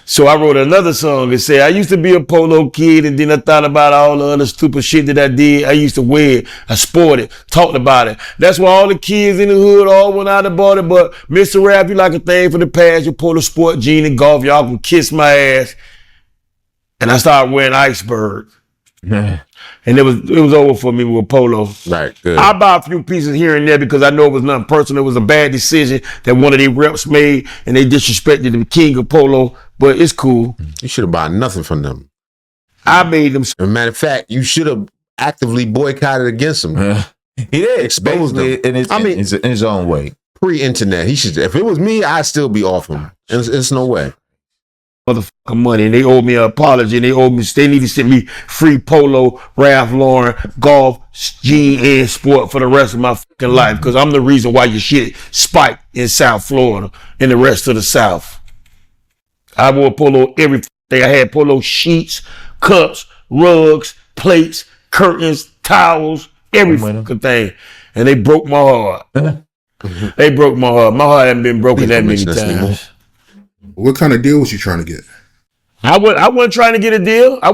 So I wrote another song and said, I used to be a Polo kid and then I thought about all the other stupid shit that I did. I used to wear it, I sported, talked about it. That's why all the kids in the hood all went out and bought it. But Mr. Rap, you like a thing for the past. Your Polo sport, jean and golf, y'all can kiss my ass. And I started wearing iceberg. And it was over for me with Polo. Right, good. I buy a few pieces here and there because I know it was nothing personal. It was a bad decision that one of their reps made and they disrespected the king of Polo, but it's cool. You should have bought nothing from them. I made them. As a matter of fact, you should have actively boycotted against them. He did. Expose them. In his own way. Pre-internet. He should. If it was me, I'd still be off him. It's no way. Motherfucking money, and they owe me an apology, and they need to send me free Polo, Ralph Lauren, golf, jean, and sport for the rest of my fucking life, because I'm the reason why your shit spiked in South Florida and the rest of the South. I wore Polo every day. I had Polo sheets, cups, rugs, plates, curtains, towels, every fucking thing, and they broke my heart. They broke my heart. My heart hasn't been broken that many times. What kind of deal was you trying to get? I wasn't trying to get a deal. I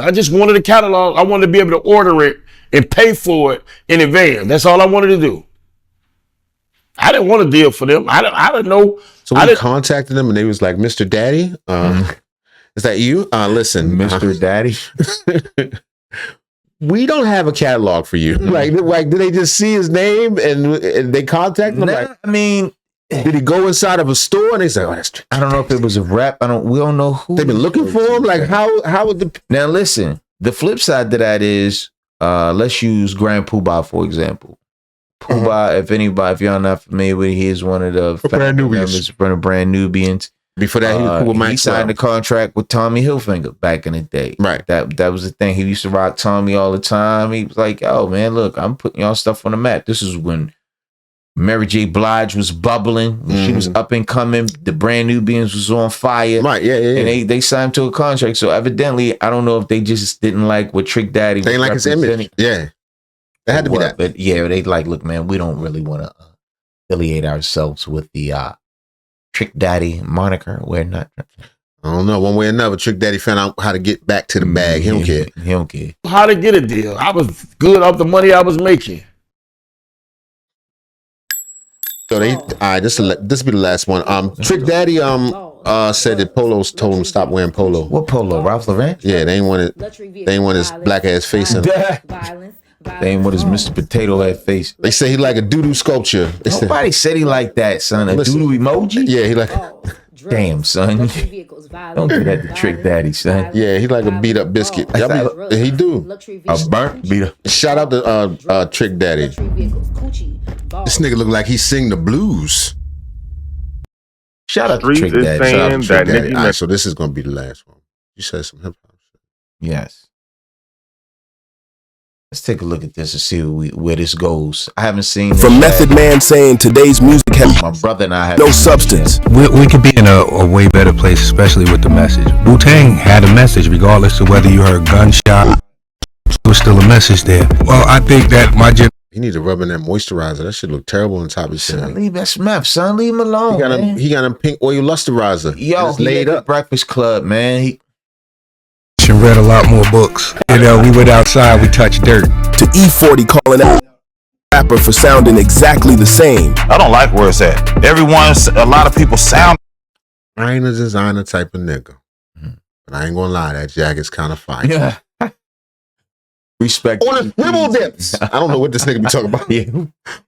just wanted a catalog. I wanted to be able to order it and pay for it in advance. That's all I wanted to do. I didn't want a deal for them. I didn't know. So we contacted them and they was like, Mr. Daddy, is that you? Listen, Mr. Daddy. We don't have a catalog for you. Like, did they just see his name and they contacted him? I mean, did he go inside of a store and they say, "Oh, that's Trick Daddy"? I don't know if it was a rap. We don't know who. They've been looking for him. Like, how would the now listen? The flip side to that is, let's use Grand Poobah for example. Poobah, if y'all not familiar with it, he is one of the Brand Nubians from the Brand Nubians. Before that, he was cool with Mike. He signed a contract with Tommy Hilfiger back in the day. Right. That was the thing. He used to rock Tommy all the time. He was like, "Oh man, look, I'm putting y'all stuff on the map." This is when Mary J. Blige was bubbling. When she was up and coming. The Brand Nubians was on fire. Right, yeah. And they signed to a contract. So evidently, I don't know if they just didn't like what Trick Daddy was they like his image. Yeah. It had to be that. But yeah, they like, look, man, we don't really want to affiliate ourselves with the Trick Daddy moniker. We're not. I don't know. One way or another, Trick Daddy found out how to get back to the bag. He don't care. He don't care. How to get a deal. I was good off the money I was making. So they, all right, this will be the last one. Trick Daddy said that Polo's told him to stop wearing Polo. What Polo? Ralph Lauren? Yeah, they ain't want his black ass face in it. They ain't want his Mr. Potato Head face. They say he like a doo-doo sculpture. Nobody said he like that, son. A doo-doo emoji? Yeah, he like. Damn, son. Don't do that to Trick Daddy, son. Yeah, he like a beat up biscuit. He do. A burnt beat up. Shout out to Trick Daddy. This nigga look like he sing the blues. Shout out to Trick Daddy. Shout out to Trick Daddy. All right, so this is gonna be the last one. You said some hip hop shit. Yes. Let's take a look at this and see where this goes. I haven't seen this from Method Man saying today's music has my brother and I have no substance. We could be in a way better place, especially with the message. Wu-Tang had a message, regardless of whether you heard gunshot. There was still a message there. Well, I think that my he need to rub in that moisturizer. That shit look terrible on top of his shit. Leave that Smith, son. Leave him alone. He got a pink oil lusterizer. Yo, he laid up Breakfast Club, man. He read a lot more books. You know, we went outside, we touched dirt. To E40 calling out rapper for sounding exactly the same. I don't like where it's at. A lot of people sound. I ain't a designer type of nigga. And I ain't gonna lie, that jacket's kind of fire. Yeah. Respect. On a swivel dips. I don't know what this nigga be talking about. Yeah.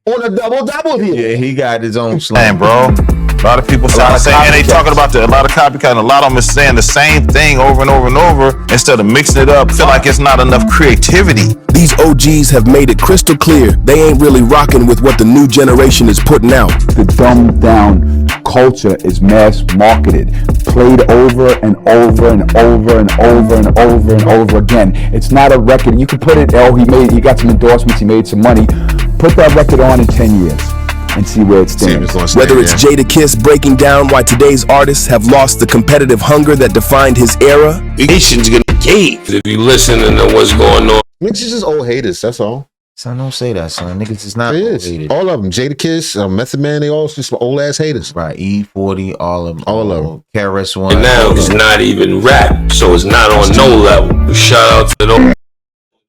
On a double here. Yeah, he got his own slang. Man, bro. A lot of people saying they talking about a lot of copycat, and a lot of them is saying the same thing over and over and over instead of mixing it up. Feel like it's not enough creativity. These OGs have made it crystal clear they ain't really rocking with what the new generation is putting out. The dumbed down culture is mass marketed, played over and over and over and over and over and over again. It's not a record. You can put it, he got some endorsements, he made some money. Put that record on in 10 years. And see where it stands. Whether it's Jadakiss breaking down why today's artists have lost the competitive hunger that defined his era. Nation's gonna cave if you listen to what's going on. Niggas just old haters, that's all. Son, don't say that, son. Niggas is not old haters. All of them. Jadakiss, Method Man, they all just old ass haters. Right, E40, all of them. All of them. KRS-One. And now it's not even rap, so it's not on no level. Shout out to those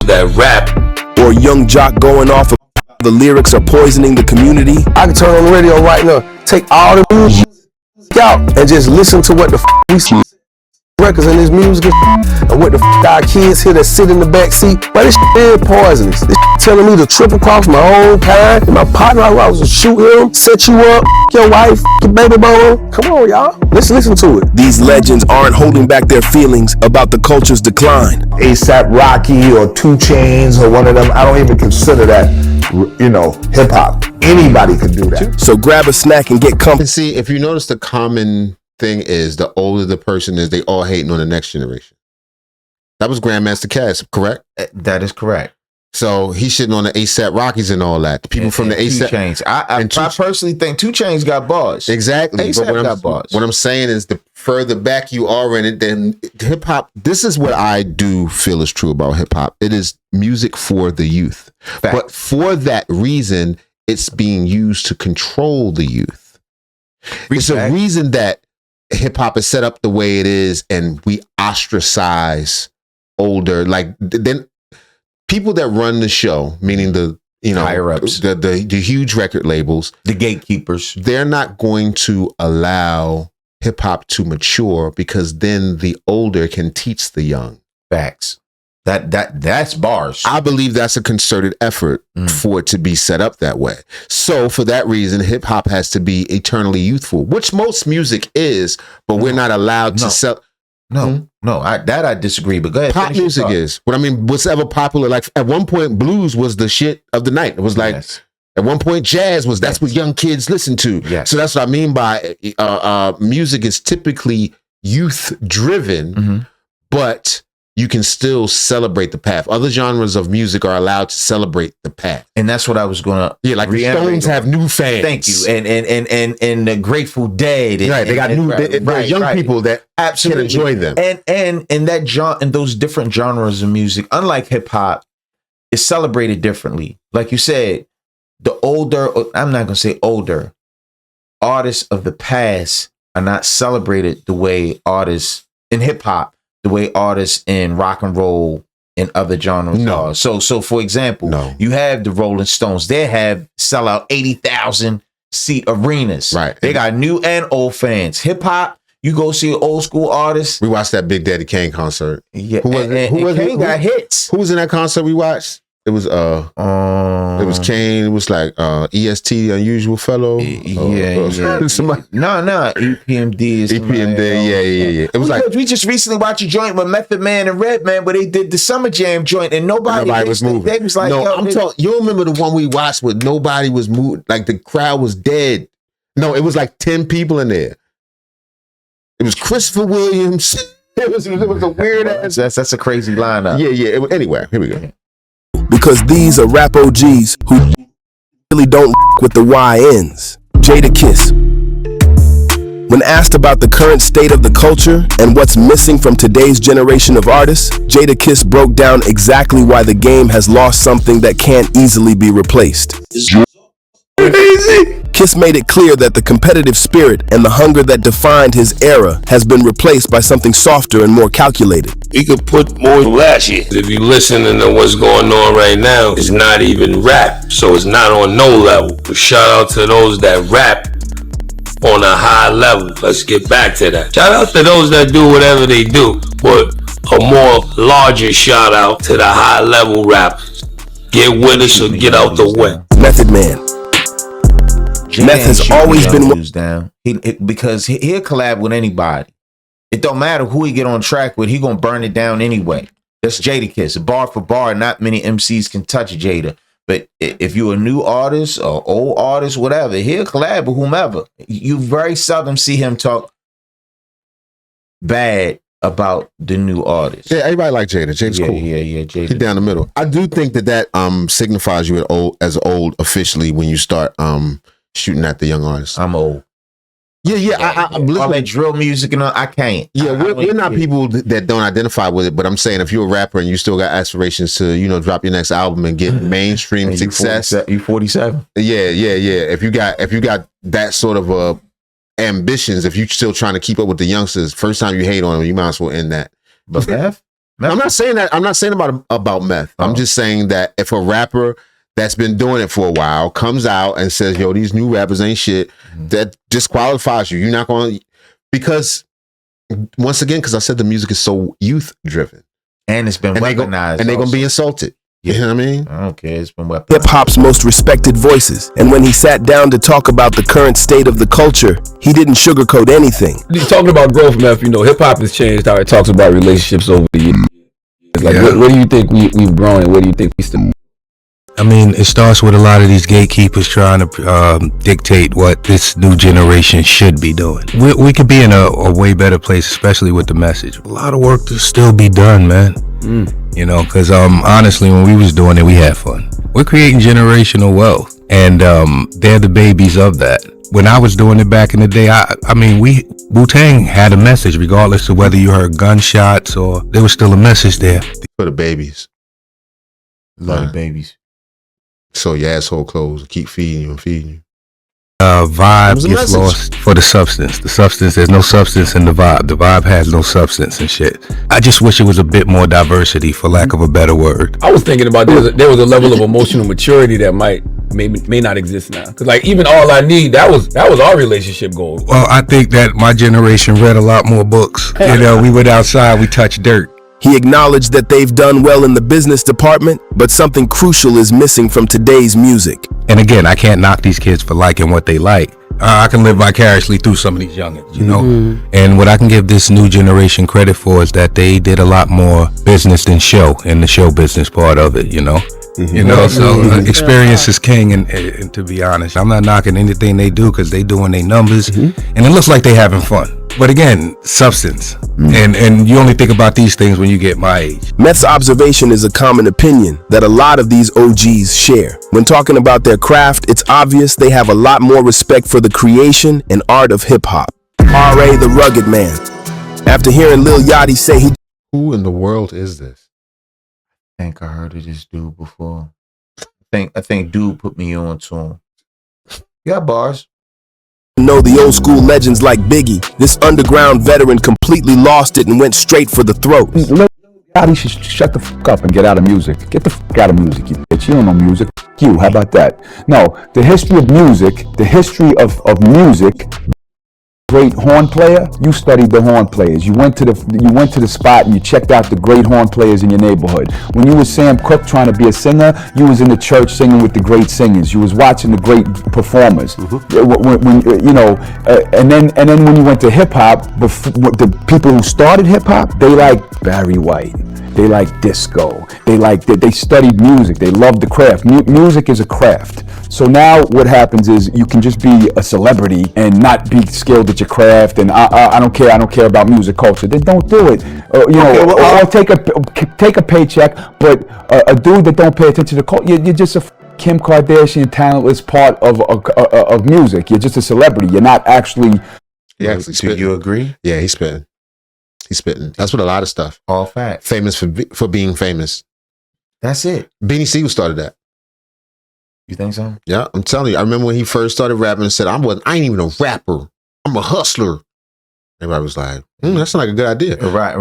that rap. Or Young Jock going off of the lyrics are poisoning the community. I can turn on the radio right now, take all the music out, and just listen to what the we see. Records and this music and what the our kids here that sit in the back seat. But this is poisonous. This telling me to trip across my own kind and my partner. I was to shoot him, set you up, your wife, your baby boy. Come on, y'all. Let's listen to it. These legends aren't holding back their feelings about the culture's decline. ASAP Rocky or 2 Chainz or one of them, I don't even consider that, hip hop. Anybody could do that. So grab a snack and get comfy. See, if you notice, the common thing is the older the person is, they all hating on the next generation. That was Grandmaster Caz, correct? That is correct. So he's shitting on the ASAP Rockies and all that. The people from the ASAP 2 Chainz. I personally think 2 Chainz got bars. Exactly. ASAP But got bars. What I'm saying is, the further back you are in it, then hip hop. This is what I do feel is true about hip hop. It is music for the youth. Fact. But for that reason, it's being used to control the youth. It's a reason that hip hop is set up the way it is, and we ostracize older, like then people that run the show, meaning the higher ups, the huge record labels, the gatekeepers. They're not going to allow hip hop to mature, because then the older can teach the young. Facts. That's bars. I believe that's a concerted effort for it to be set up that way. So for that reason, hip hop has to be eternally youthful, which most music is, but we're not allowed to sell. No, I disagree. But go ahead. Pop music is what I mean. What's ever popular? Like at one point, blues was the shit of the night. It was like at one point, jazz was that's what young kids listen to. Yes. So that's what I mean by music is typically youth driven, but you can still celebrate the path. Other genres of music are allowed to celebrate the path. And that's what I was gonna like the Stones have new fans. Thank you. And the Grateful Dead. Right. They got young people that absolutely can enjoy them. And that genre and those different genres of music, unlike hip hop, is celebrated differently. Like you said, the older, I'm not gonna say older, artists of the past are not celebrated the way artists in hip hop, the way artists in rock and roll and other genres are. So for example, you have the Rolling Stones. They sell out 80,000 seat arenas. Right. They got new and old fans. Hip hop, you go see an old school artist. We watched that Big Daddy Kane concert. Yeah, Kane got hits. Who was in that concert we watched? It was Kane. It was like EST, Unusual Fellow. Somebody. No, EPMD is EPMD. Yeah. It was like we just recently watched a joint with Method Man and Redman, where they did the Summer Jam joint, and nobody was moving. They was like, I'm talking. You remember the one we watched where nobody was moving? Like the crowd was dead. No, it was like 10 people in there. It was Christopher Williams. It was a weird ass. That's a crazy lineup. Yeah. Anyway, here we go. Because these are rap OGs who really don't with the YNs. Jadakiss. When asked about the current state of the culture and what's missing from today's generation of artists, Jadakiss broke down exactly why the game has lost something that can't easily be replaced. Kiss made it clear that the competitive spirit and the hunger that defined his era has been replaced by something softer and more calculated. We could put more flashy. If you listen to what's going on right now, it's not even rap, so it's not on no level. But shout out to those that rap. on a high level. Let's get back to that. Shout out to those that do whatever they do, but a more larger shout out to the high level rappers. Get with us or get out the way. Method Man. Meth has always been down. Because he'll collab with anybody. It don't matter who he get on track with. He gonna burn it down anyway. That's Jadakiss. Bar for bar, not many MCs can touch Jada. But if you're a new artist or old artist, whatever, he'll collab with whomever. You very seldom see him talk bad about the new artist. Yeah, everybody like Jada. Jada's cool. Yeah, Jada. He's down the middle. I do think that signifies you as old officially when you start shooting at the young artists. I'm old. Yeah. All that drill music and all, I can't. Yeah, we're not people that don't identify with it, but I'm saying if you're a rapper and you still got aspirations to, drop your next album and get mainstream success. You 47? Yeah. If you got that sort of ambitions, if you're still trying to keep up with the youngsters, first time you hate on them, you might as well end that. But meth? I'm not saying that. I'm not saying about meth. I'm just saying that if a rapper that's been doing it for a while comes out and says, yo, these new rappers ain't shit, that disqualifies you. You're not going to, because once again, because I said the music is so youth driven. And it's been weaponized. And they're going to be insulted. You know what I mean? I don't care. It's been weaponized. Hip hop's most respected voices. And when he sat down to talk about the current state of the culture, he didn't sugarcoat anything. Talking about growth, Meth, hip hop has changed how it talks about relationships over the years. Like, what do you think we've grown and what do you think we still? I mean, it starts with a lot of these gatekeepers trying to dictate what this new generation should be doing. We could be in a way better place, especially with the message. A lot of work to still be done, man. Because honestly, when we was doing it, we had fun. We're creating generational wealth, and they're the babies of that. When I was doing it back in the day, I mean, Wu-Tang had a message, regardless of whether you heard gunshots or there was still a message there. For the babies. Love the babies. So your asshole closed. Keep feeding you and feeding you. Vibe gets lost for the substance. The substance, there's no substance in the vibe. The vibe has no substance and shit. I just wish it was a bit more diversity, for lack of a better word. I was thinking about there was a level of emotional maturity that may not exist now. Because like even All I Need, that was our relationship goal. Well, I think that my generation read a lot more books. We went outside, we touched dirt. He acknowledged that they've done well in the business department, but something crucial is missing from today's music. And again, I can't knock these kids for liking what they like. I can live vicariously through some of these youngins, And what I can give this new generation credit for is that they did a lot more business than show in the show business part of it, So experience is king, and to be honest, I'm not knocking anything they do because they doing their numbers, and it looks like they having fun. But again, substance, and you only think about these things when you get my age. Meth's observation is a common opinion that a lot of these OGs share. When talking about their craft, it's obvious they have a lot more respect for the creation and art of hip-hop. R.A. the Rugged Man. After hearing Lil Yachty say who in the world is this? I think I heard of this dude before. I think dude put me on to him. You got bars. Know the old school legends like Biggie, this underground veteran completely lost it and went straight for the throat. Yachty should shut the fuck up and get out of music. Get the fuck out of music, you bitch. You don't know music. Fuck you. How about that? No, the history of music, music. Great horn player, you studied the horn players. You went to the spot and you checked out the great horn players in your neighborhood. When you was Sam Cooke trying to be a singer, you was in the church singing with the great singers. You was watching the great performers. And then when you went to hip hop, the people who started hip hop, they like Barry White. They like disco. They studied music. They loved the craft. Music is a craft. So now what happens is you can just be a celebrity and not be skilled at your craft. And I don't care about music culture. Then don't do it. Or take a paycheck. But a dude that don't pay attention to culture, you're just a Kim Kardashian talentless part of music. You're just a celebrity. You're not actually. Do you agree? Yeah, he's spitting. He's spitting. That's what a lot of stuff. All facts. Famous for being famous. That's it. Beanie Siegel started that. You think so? Yeah, I'm telling you. I remember when he first started rapping and said, I ain't even a rapper. I'm a hustler. Everybody was like, that's not like a good idea. Right.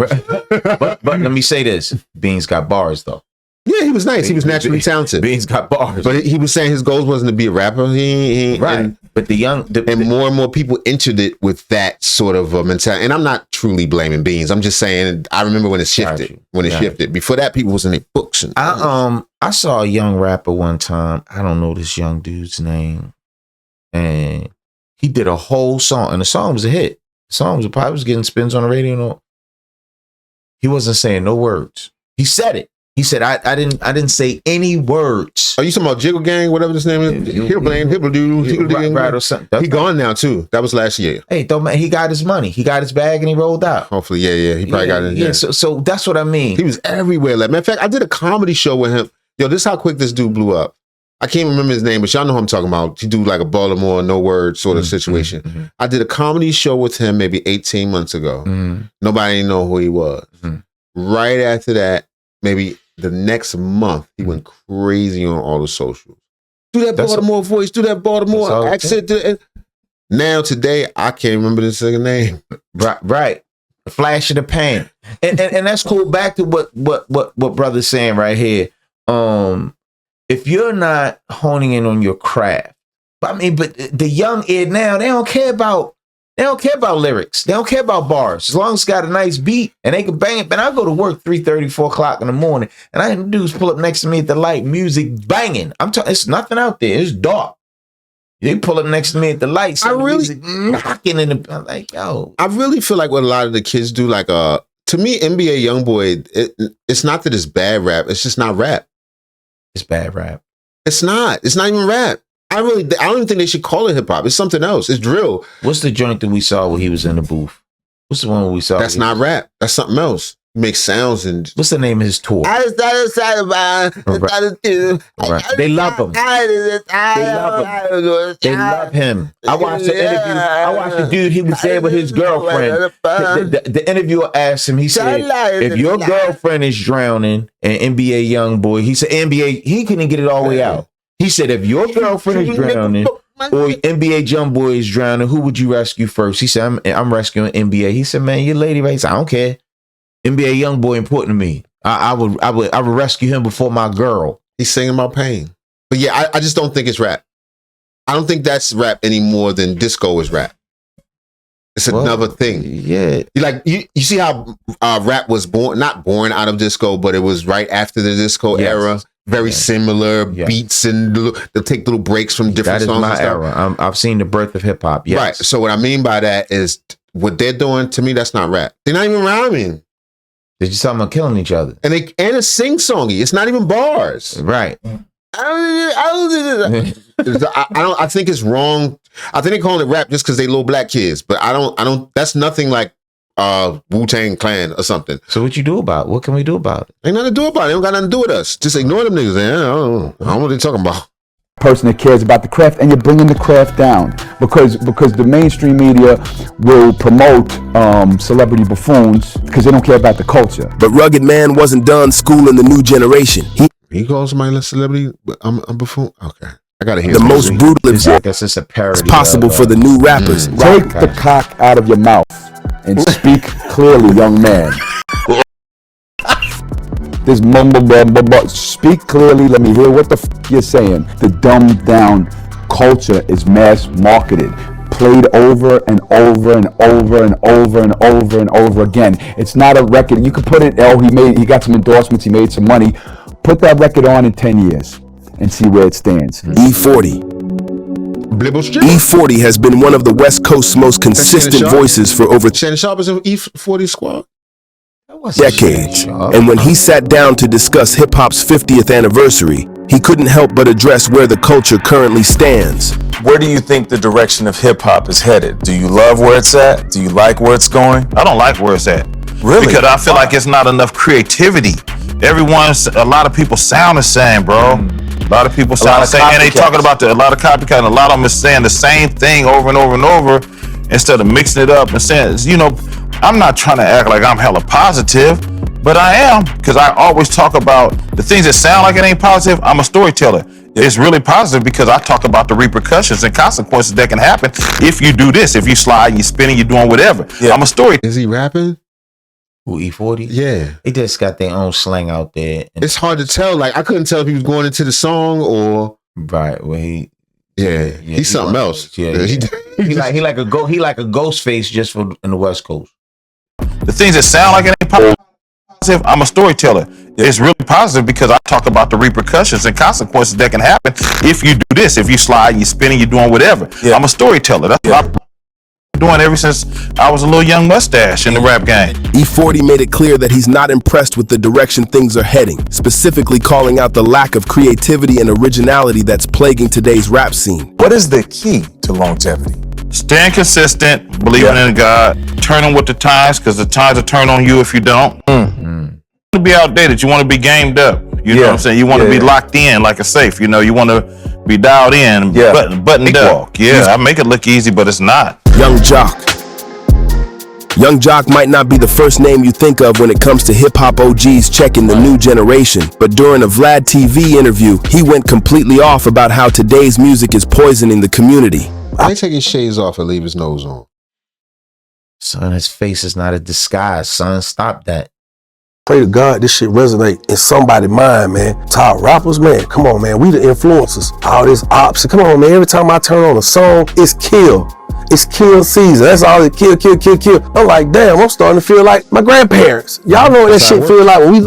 But let me say this. Beans got bars, though. Yeah, he was nice. He was naturally talented. Beans got bars. But he was saying his goals wasn't to be a rapper. Right. But and more and more people entered it with that sort of mentality. And I'm not truly blaming Beans. I'm just saying I remember when it shifted. Shifted. Before that, people was in their books. And I saw a young rapper one time. I don't know this young dude's name, and he did a whole song, and the song was a hit. The song was probably was getting spins on the radio. And all. He wasn't saying no words. He said it. He said, I didn't say any words. Are you talking about Jiggle Gang, whatever his name is? Right, or something. He gone now too. That was last year. Hey, he got his money. He got his bag and he rolled out. Hopefully, yeah. He probably got it. Yeah, so that's what I mean. He was everywhere. Like, matter of fact, I did a comedy show with him. Yo, this is how quick this dude blew up. I can't remember his name, but y'all know who I'm talking about. He do like a Baltimore, no word sort of situation. Mm-hmm. I did a comedy show with him maybe 18 months ago. Mm-hmm. Nobody didn't know who he was. Mm-hmm. Right after that, maybe the next month, he went crazy on all the socials. Do that Baltimore voice, do that Baltimore accent. Now, today, I can't remember this nigga name. Right. Flash of the pan. And that's cool. Back to what brother's saying right here. If you're not honing in on your craft, but the young id now, they don't care about lyrics. They don't care about bars. As long as it's got a nice beat and they can bang it. Man, I go to work 3:30, 4 o'clock in the morning, and I have dudes pull up next to me at the light, music banging. I'm talking, it's nothing out there. It's dark. They pull up next to me at the light. Music knocking in the. I'm like, yo. I really feel like what a lot of the kids do, like to me, NBA YoungBoy, it's not that it's bad rap. It's just not rap. It's bad rap. It's not. It's not even rap. I don't even think they should call it hip hop. It's something else. It's drill. What's the joint that we saw when he was in the booth? What's the one we saw? That's not rap. That's something else. He makes sounds and. What's the name of his tour? They love him. They love him. I watched the interview. I watched the dude. He was there with his girlfriend. The interviewer asked him. He said, "If your girlfriend is drowning, and NBA YoungBoy," he said, "NBA." He couldn't get it all the way out. He said, "If your girlfriend is drowning or NBA YoungBoy is drowning, who would you rescue first?" He said, I'm rescuing NBA. He said, "Man, your lady race, I don't care. NBA YoungBoy important to me. I would rescue him before my girl." He's singing about pain. But yeah, I just don't think it's rap. I don't think that's rap any more than disco is rap. It's another thing. Yeah. You see how rap was not born out of disco, but it was right after the disco era. Very similar beats, and they'll take little breaks from different songs. That is my era. I've seen the birth of hip hop. Yes. Right. So what I mean by that is what they're doing, to me, that's not rap. They're not even rhyming. They're just talking about killing each other. And it's sing-songy. It's not even bars. Right. I think it's wrong. I think they're calling it rap just because they little black kids. But I don't. That's nothing like Wu-Tang Clan or something. So what can we do about it? Ain't nothing to do about it. They don't got nothing to do with us. Just ignore them niggas. Man. I don't know what they're talking about. Person that cares about the craft, and you're bringing the craft down because the mainstream media will promote celebrity buffoons because they don't care about the culture. But Rugged Man wasn't done schooling the new generation. He calls somebody a celebrity. I'm a buffoon. Okay, I gotta hear the most brutal example possible for the new rappers. Take the cock out of your mouth and speak clearly, young man. This mumble blah. Speak clearly. Let me hear what the you're saying. The dumbed down culture is mass marketed, played over and over and over and over and over and over again. It's not a record. You could put it. He got some endorsements. He made some money. Put that record on in 10 years and see where it stands. E40. E40 has been one of the West Coast's most consistent voices for over Shannon Sharp is in E40 squad. Decades. And when he sat down to discuss hip-hop's 50th anniversary, he couldn't help but address where the culture currently stands. Where do you think the direction of hip-hop is headed? Do you love where it's at? Do you like where it's going? I don't like where it's at. Really? Because I feel like it's not enough creativity. A lot of people sound the same, bro. A lot of people sound the same. And they talking about a lot of copycat, and a lot of them is saying the same thing over and over and over instead of mixing it up and saying, I'm not trying to act like I'm hella positive, but I am, because I always talk about the things that sound like it ain't positive. I'm a storyteller. It's really positive because I talk about the repercussions and consequences that can happen if you do this, if you slide, you spinning, you're doing whatever. I'm a story. Is he rapping? Who, E40? Yeah. They just got their own slang out there. It's hard to tell. Like, I couldn't tell if he was going into the song or right. Well, he's something else. Yeah, he like a ghost face just for in the West Coast. The things that sound like it ain't positive, I'm a storyteller. It's really positive because I talk about the repercussions and consequences that can happen if you do this, if you slide, you spinning, you're doing whatever. I'm a storyteller. That's what I've been doing ever since I was a little young mustache in the rap game. E40 made it clear that he's not impressed with the direction things are heading, specifically calling out the lack of creativity and originality that's plaguing today's rap scene. What is the key to longevity? Staying consistent, believing in God, turning with the times, because the times will turn on you if you don't. You want to be outdated. You want to be gamed up. You know what I'm saying? You want to be locked in like a safe. You know, you want to be dialed in, buttoned up. I make it look easy, but it's not. Young Jock. Young Jock might not be the first name you think of when it comes to hip-hop OGs checking the new generation, but during a Vlad TV interview, he went completely off about how today's music is poisoning the community. I ain't taking shades off and leave his nose on. Son, his face is not a disguise. Son, stop that. Pray to God this shit resonate in somebody's mind, man. Top rappers, man, come on, man. We the influencers. All this ops. Come on, man. Every time I turn on a song, it's kill. It's kill season. That's all it kill. I'm like, damn, I'm starting to feel like my grandparents. Y'all know what that shit feel like when you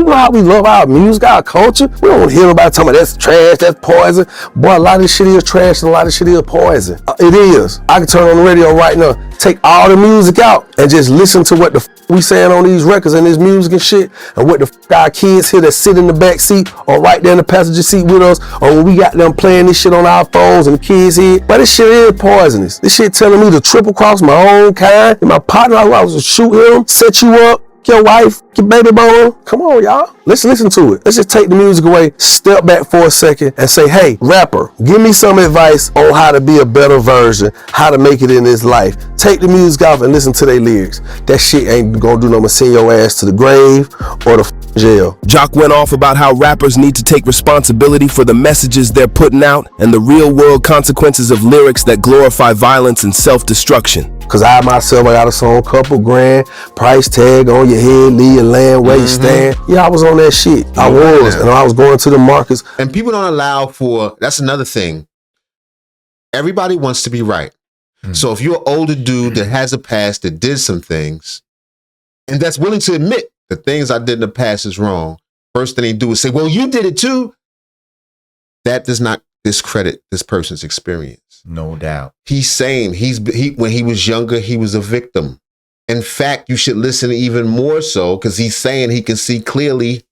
know how we love our music, our culture. We don't want to hear nobody talking about that's trash, that's poison. Boy, a lot of this shit is trash and a lot of shit is poison. It is. I can turn on the radio right now, take all the music out and just listen to what the we saying on these records and this music and shit, and what the our kids here that sit in the back seat or right there in the passenger seat with us, or when we got them playing this shit on our phones and the kids here. But this shit is poisonous. This shit telling me to triple cross my own kind and my partner. I was to shoot him, set you up, your wife, your baby boy. Come on, y'all. Let's listen to it. Let's just take the music away, step back for a second and say, hey, rapper, give me some advice on how to be a better version, how to make it in this life. Take the music off and listen to their lyrics. That shit ain't gonna do no more, send your ass to the grave or the jail. Jock went off about how rappers need to take responsibility for the messages they're putting out and the real world consequences of lyrics that glorify violence and self-destruction. Cause I myself, I got a song, couple grand, price tag on your head, leave your land where you stand. Yeah, I was on that shit. I was, and I was going to the markets. And people don't allow for, that's another thing. Everybody wants to be right. So if you're an older dude that has a past, that did some things, and that's willing to admit the things I did in the past is wrong, first thing they do is say, well, you did it too. That does not discredit this person's experience. No doubt. He's saying when he was younger, he was a victim. In fact, you should listen even more so because he's saying he can see clearly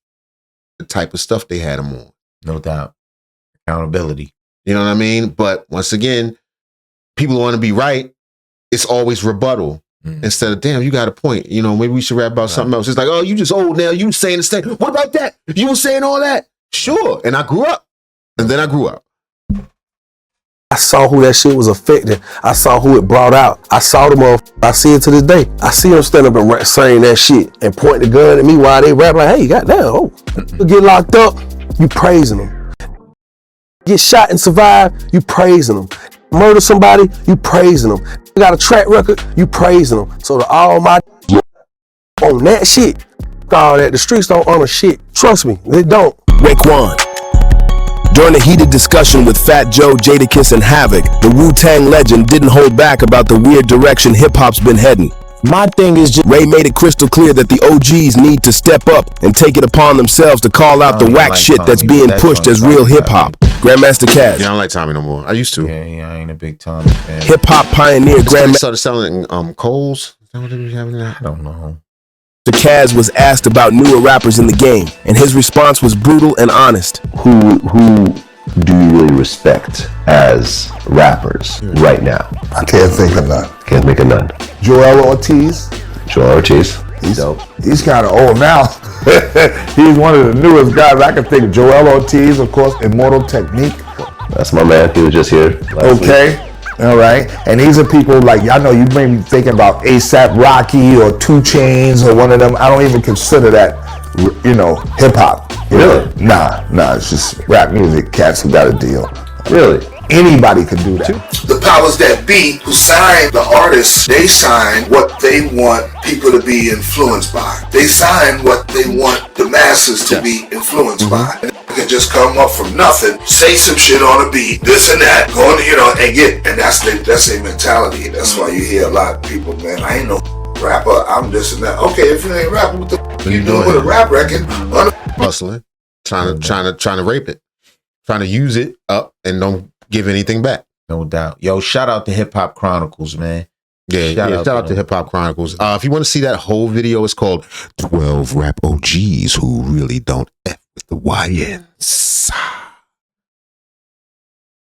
the type of stuff they had him on. No doubt. Accountability. You know what I mean? But once again, people want to be right. It's always rebuttal. Instead of, damn, you got a point. You know, maybe we should rap about something else. It's like, oh, you just old now. You saying the same. What about that? You were saying all that? Sure. And I grew up. And then I grew up. I saw who that shit was affecting. I saw who it brought out. I saw the motherfucker. I see it to this day. I see them stand up and saying that shit and point the gun at me while they rap like, hey, goddamn, oh. You get locked up, you praising them. Get shot and survive, you praising them. Murder somebody, you praising them. You got a track record, you praising them. So to all my on that shit, all that, the streets don't honor shit. Trust me, they don't. Raekwon. During a heated discussion with Fat Joe, Jadakiss, and Havoc, the Wu-Tang legend didn't hold back about the weird direction hip-hop's been heading. My thing is just Ray made it crystal clear that the OGs need to step up and take it upon themselves to call out the whack shit that's being pushed as real hip-hop. Grandmaster Caz. Yeah, I don't like Tommy no more. I used to. Yeah, I ain't a big Tommy fan. Hip-hop pioneer Grandmaster started selling Coles. Is that what they were having now? I don't know. The Caz was asked about newer rappers in the game, and his response was brutal and honest. Who do you really respect as rappers right now? I can't think of none. Can't think of none. Joel Ortiz. He's kind of old now. He's one of the newest guys. I can think of Joel Ortiz, of course, Immortal Technique. That's my man. He was just here last week. All right. And these are people like, y'all know, you may be thinking about A$AP Rocky or 2 Chainz or one of them. I don't even consider that, you know, hip hop. Really? Nah, it's just rap music. Cats who got a deal. Really? Anybody could do that. the powers that be who sign the artists, they sign what they want people to be influenced by. They sign what they want the masses to be influenced by. And they can just come up from nothing, say some shit on a beat, this and that, go on, and that's their mentality. That's why you hear a lot of people, man, I ain't no rapper, I'm this and that. Okay, if you ain't rapping, what the you doing with a rap record? Hustling, trying to rape it, trying to use it up and don't give anything back. No doubt. Yo, shout out to Hip Hop Chronicles, man. Shout out to Hip Hop Chronicles. If you want to see that whole video, it's called 12 Rap OGs Who Really Don't F with the YNs.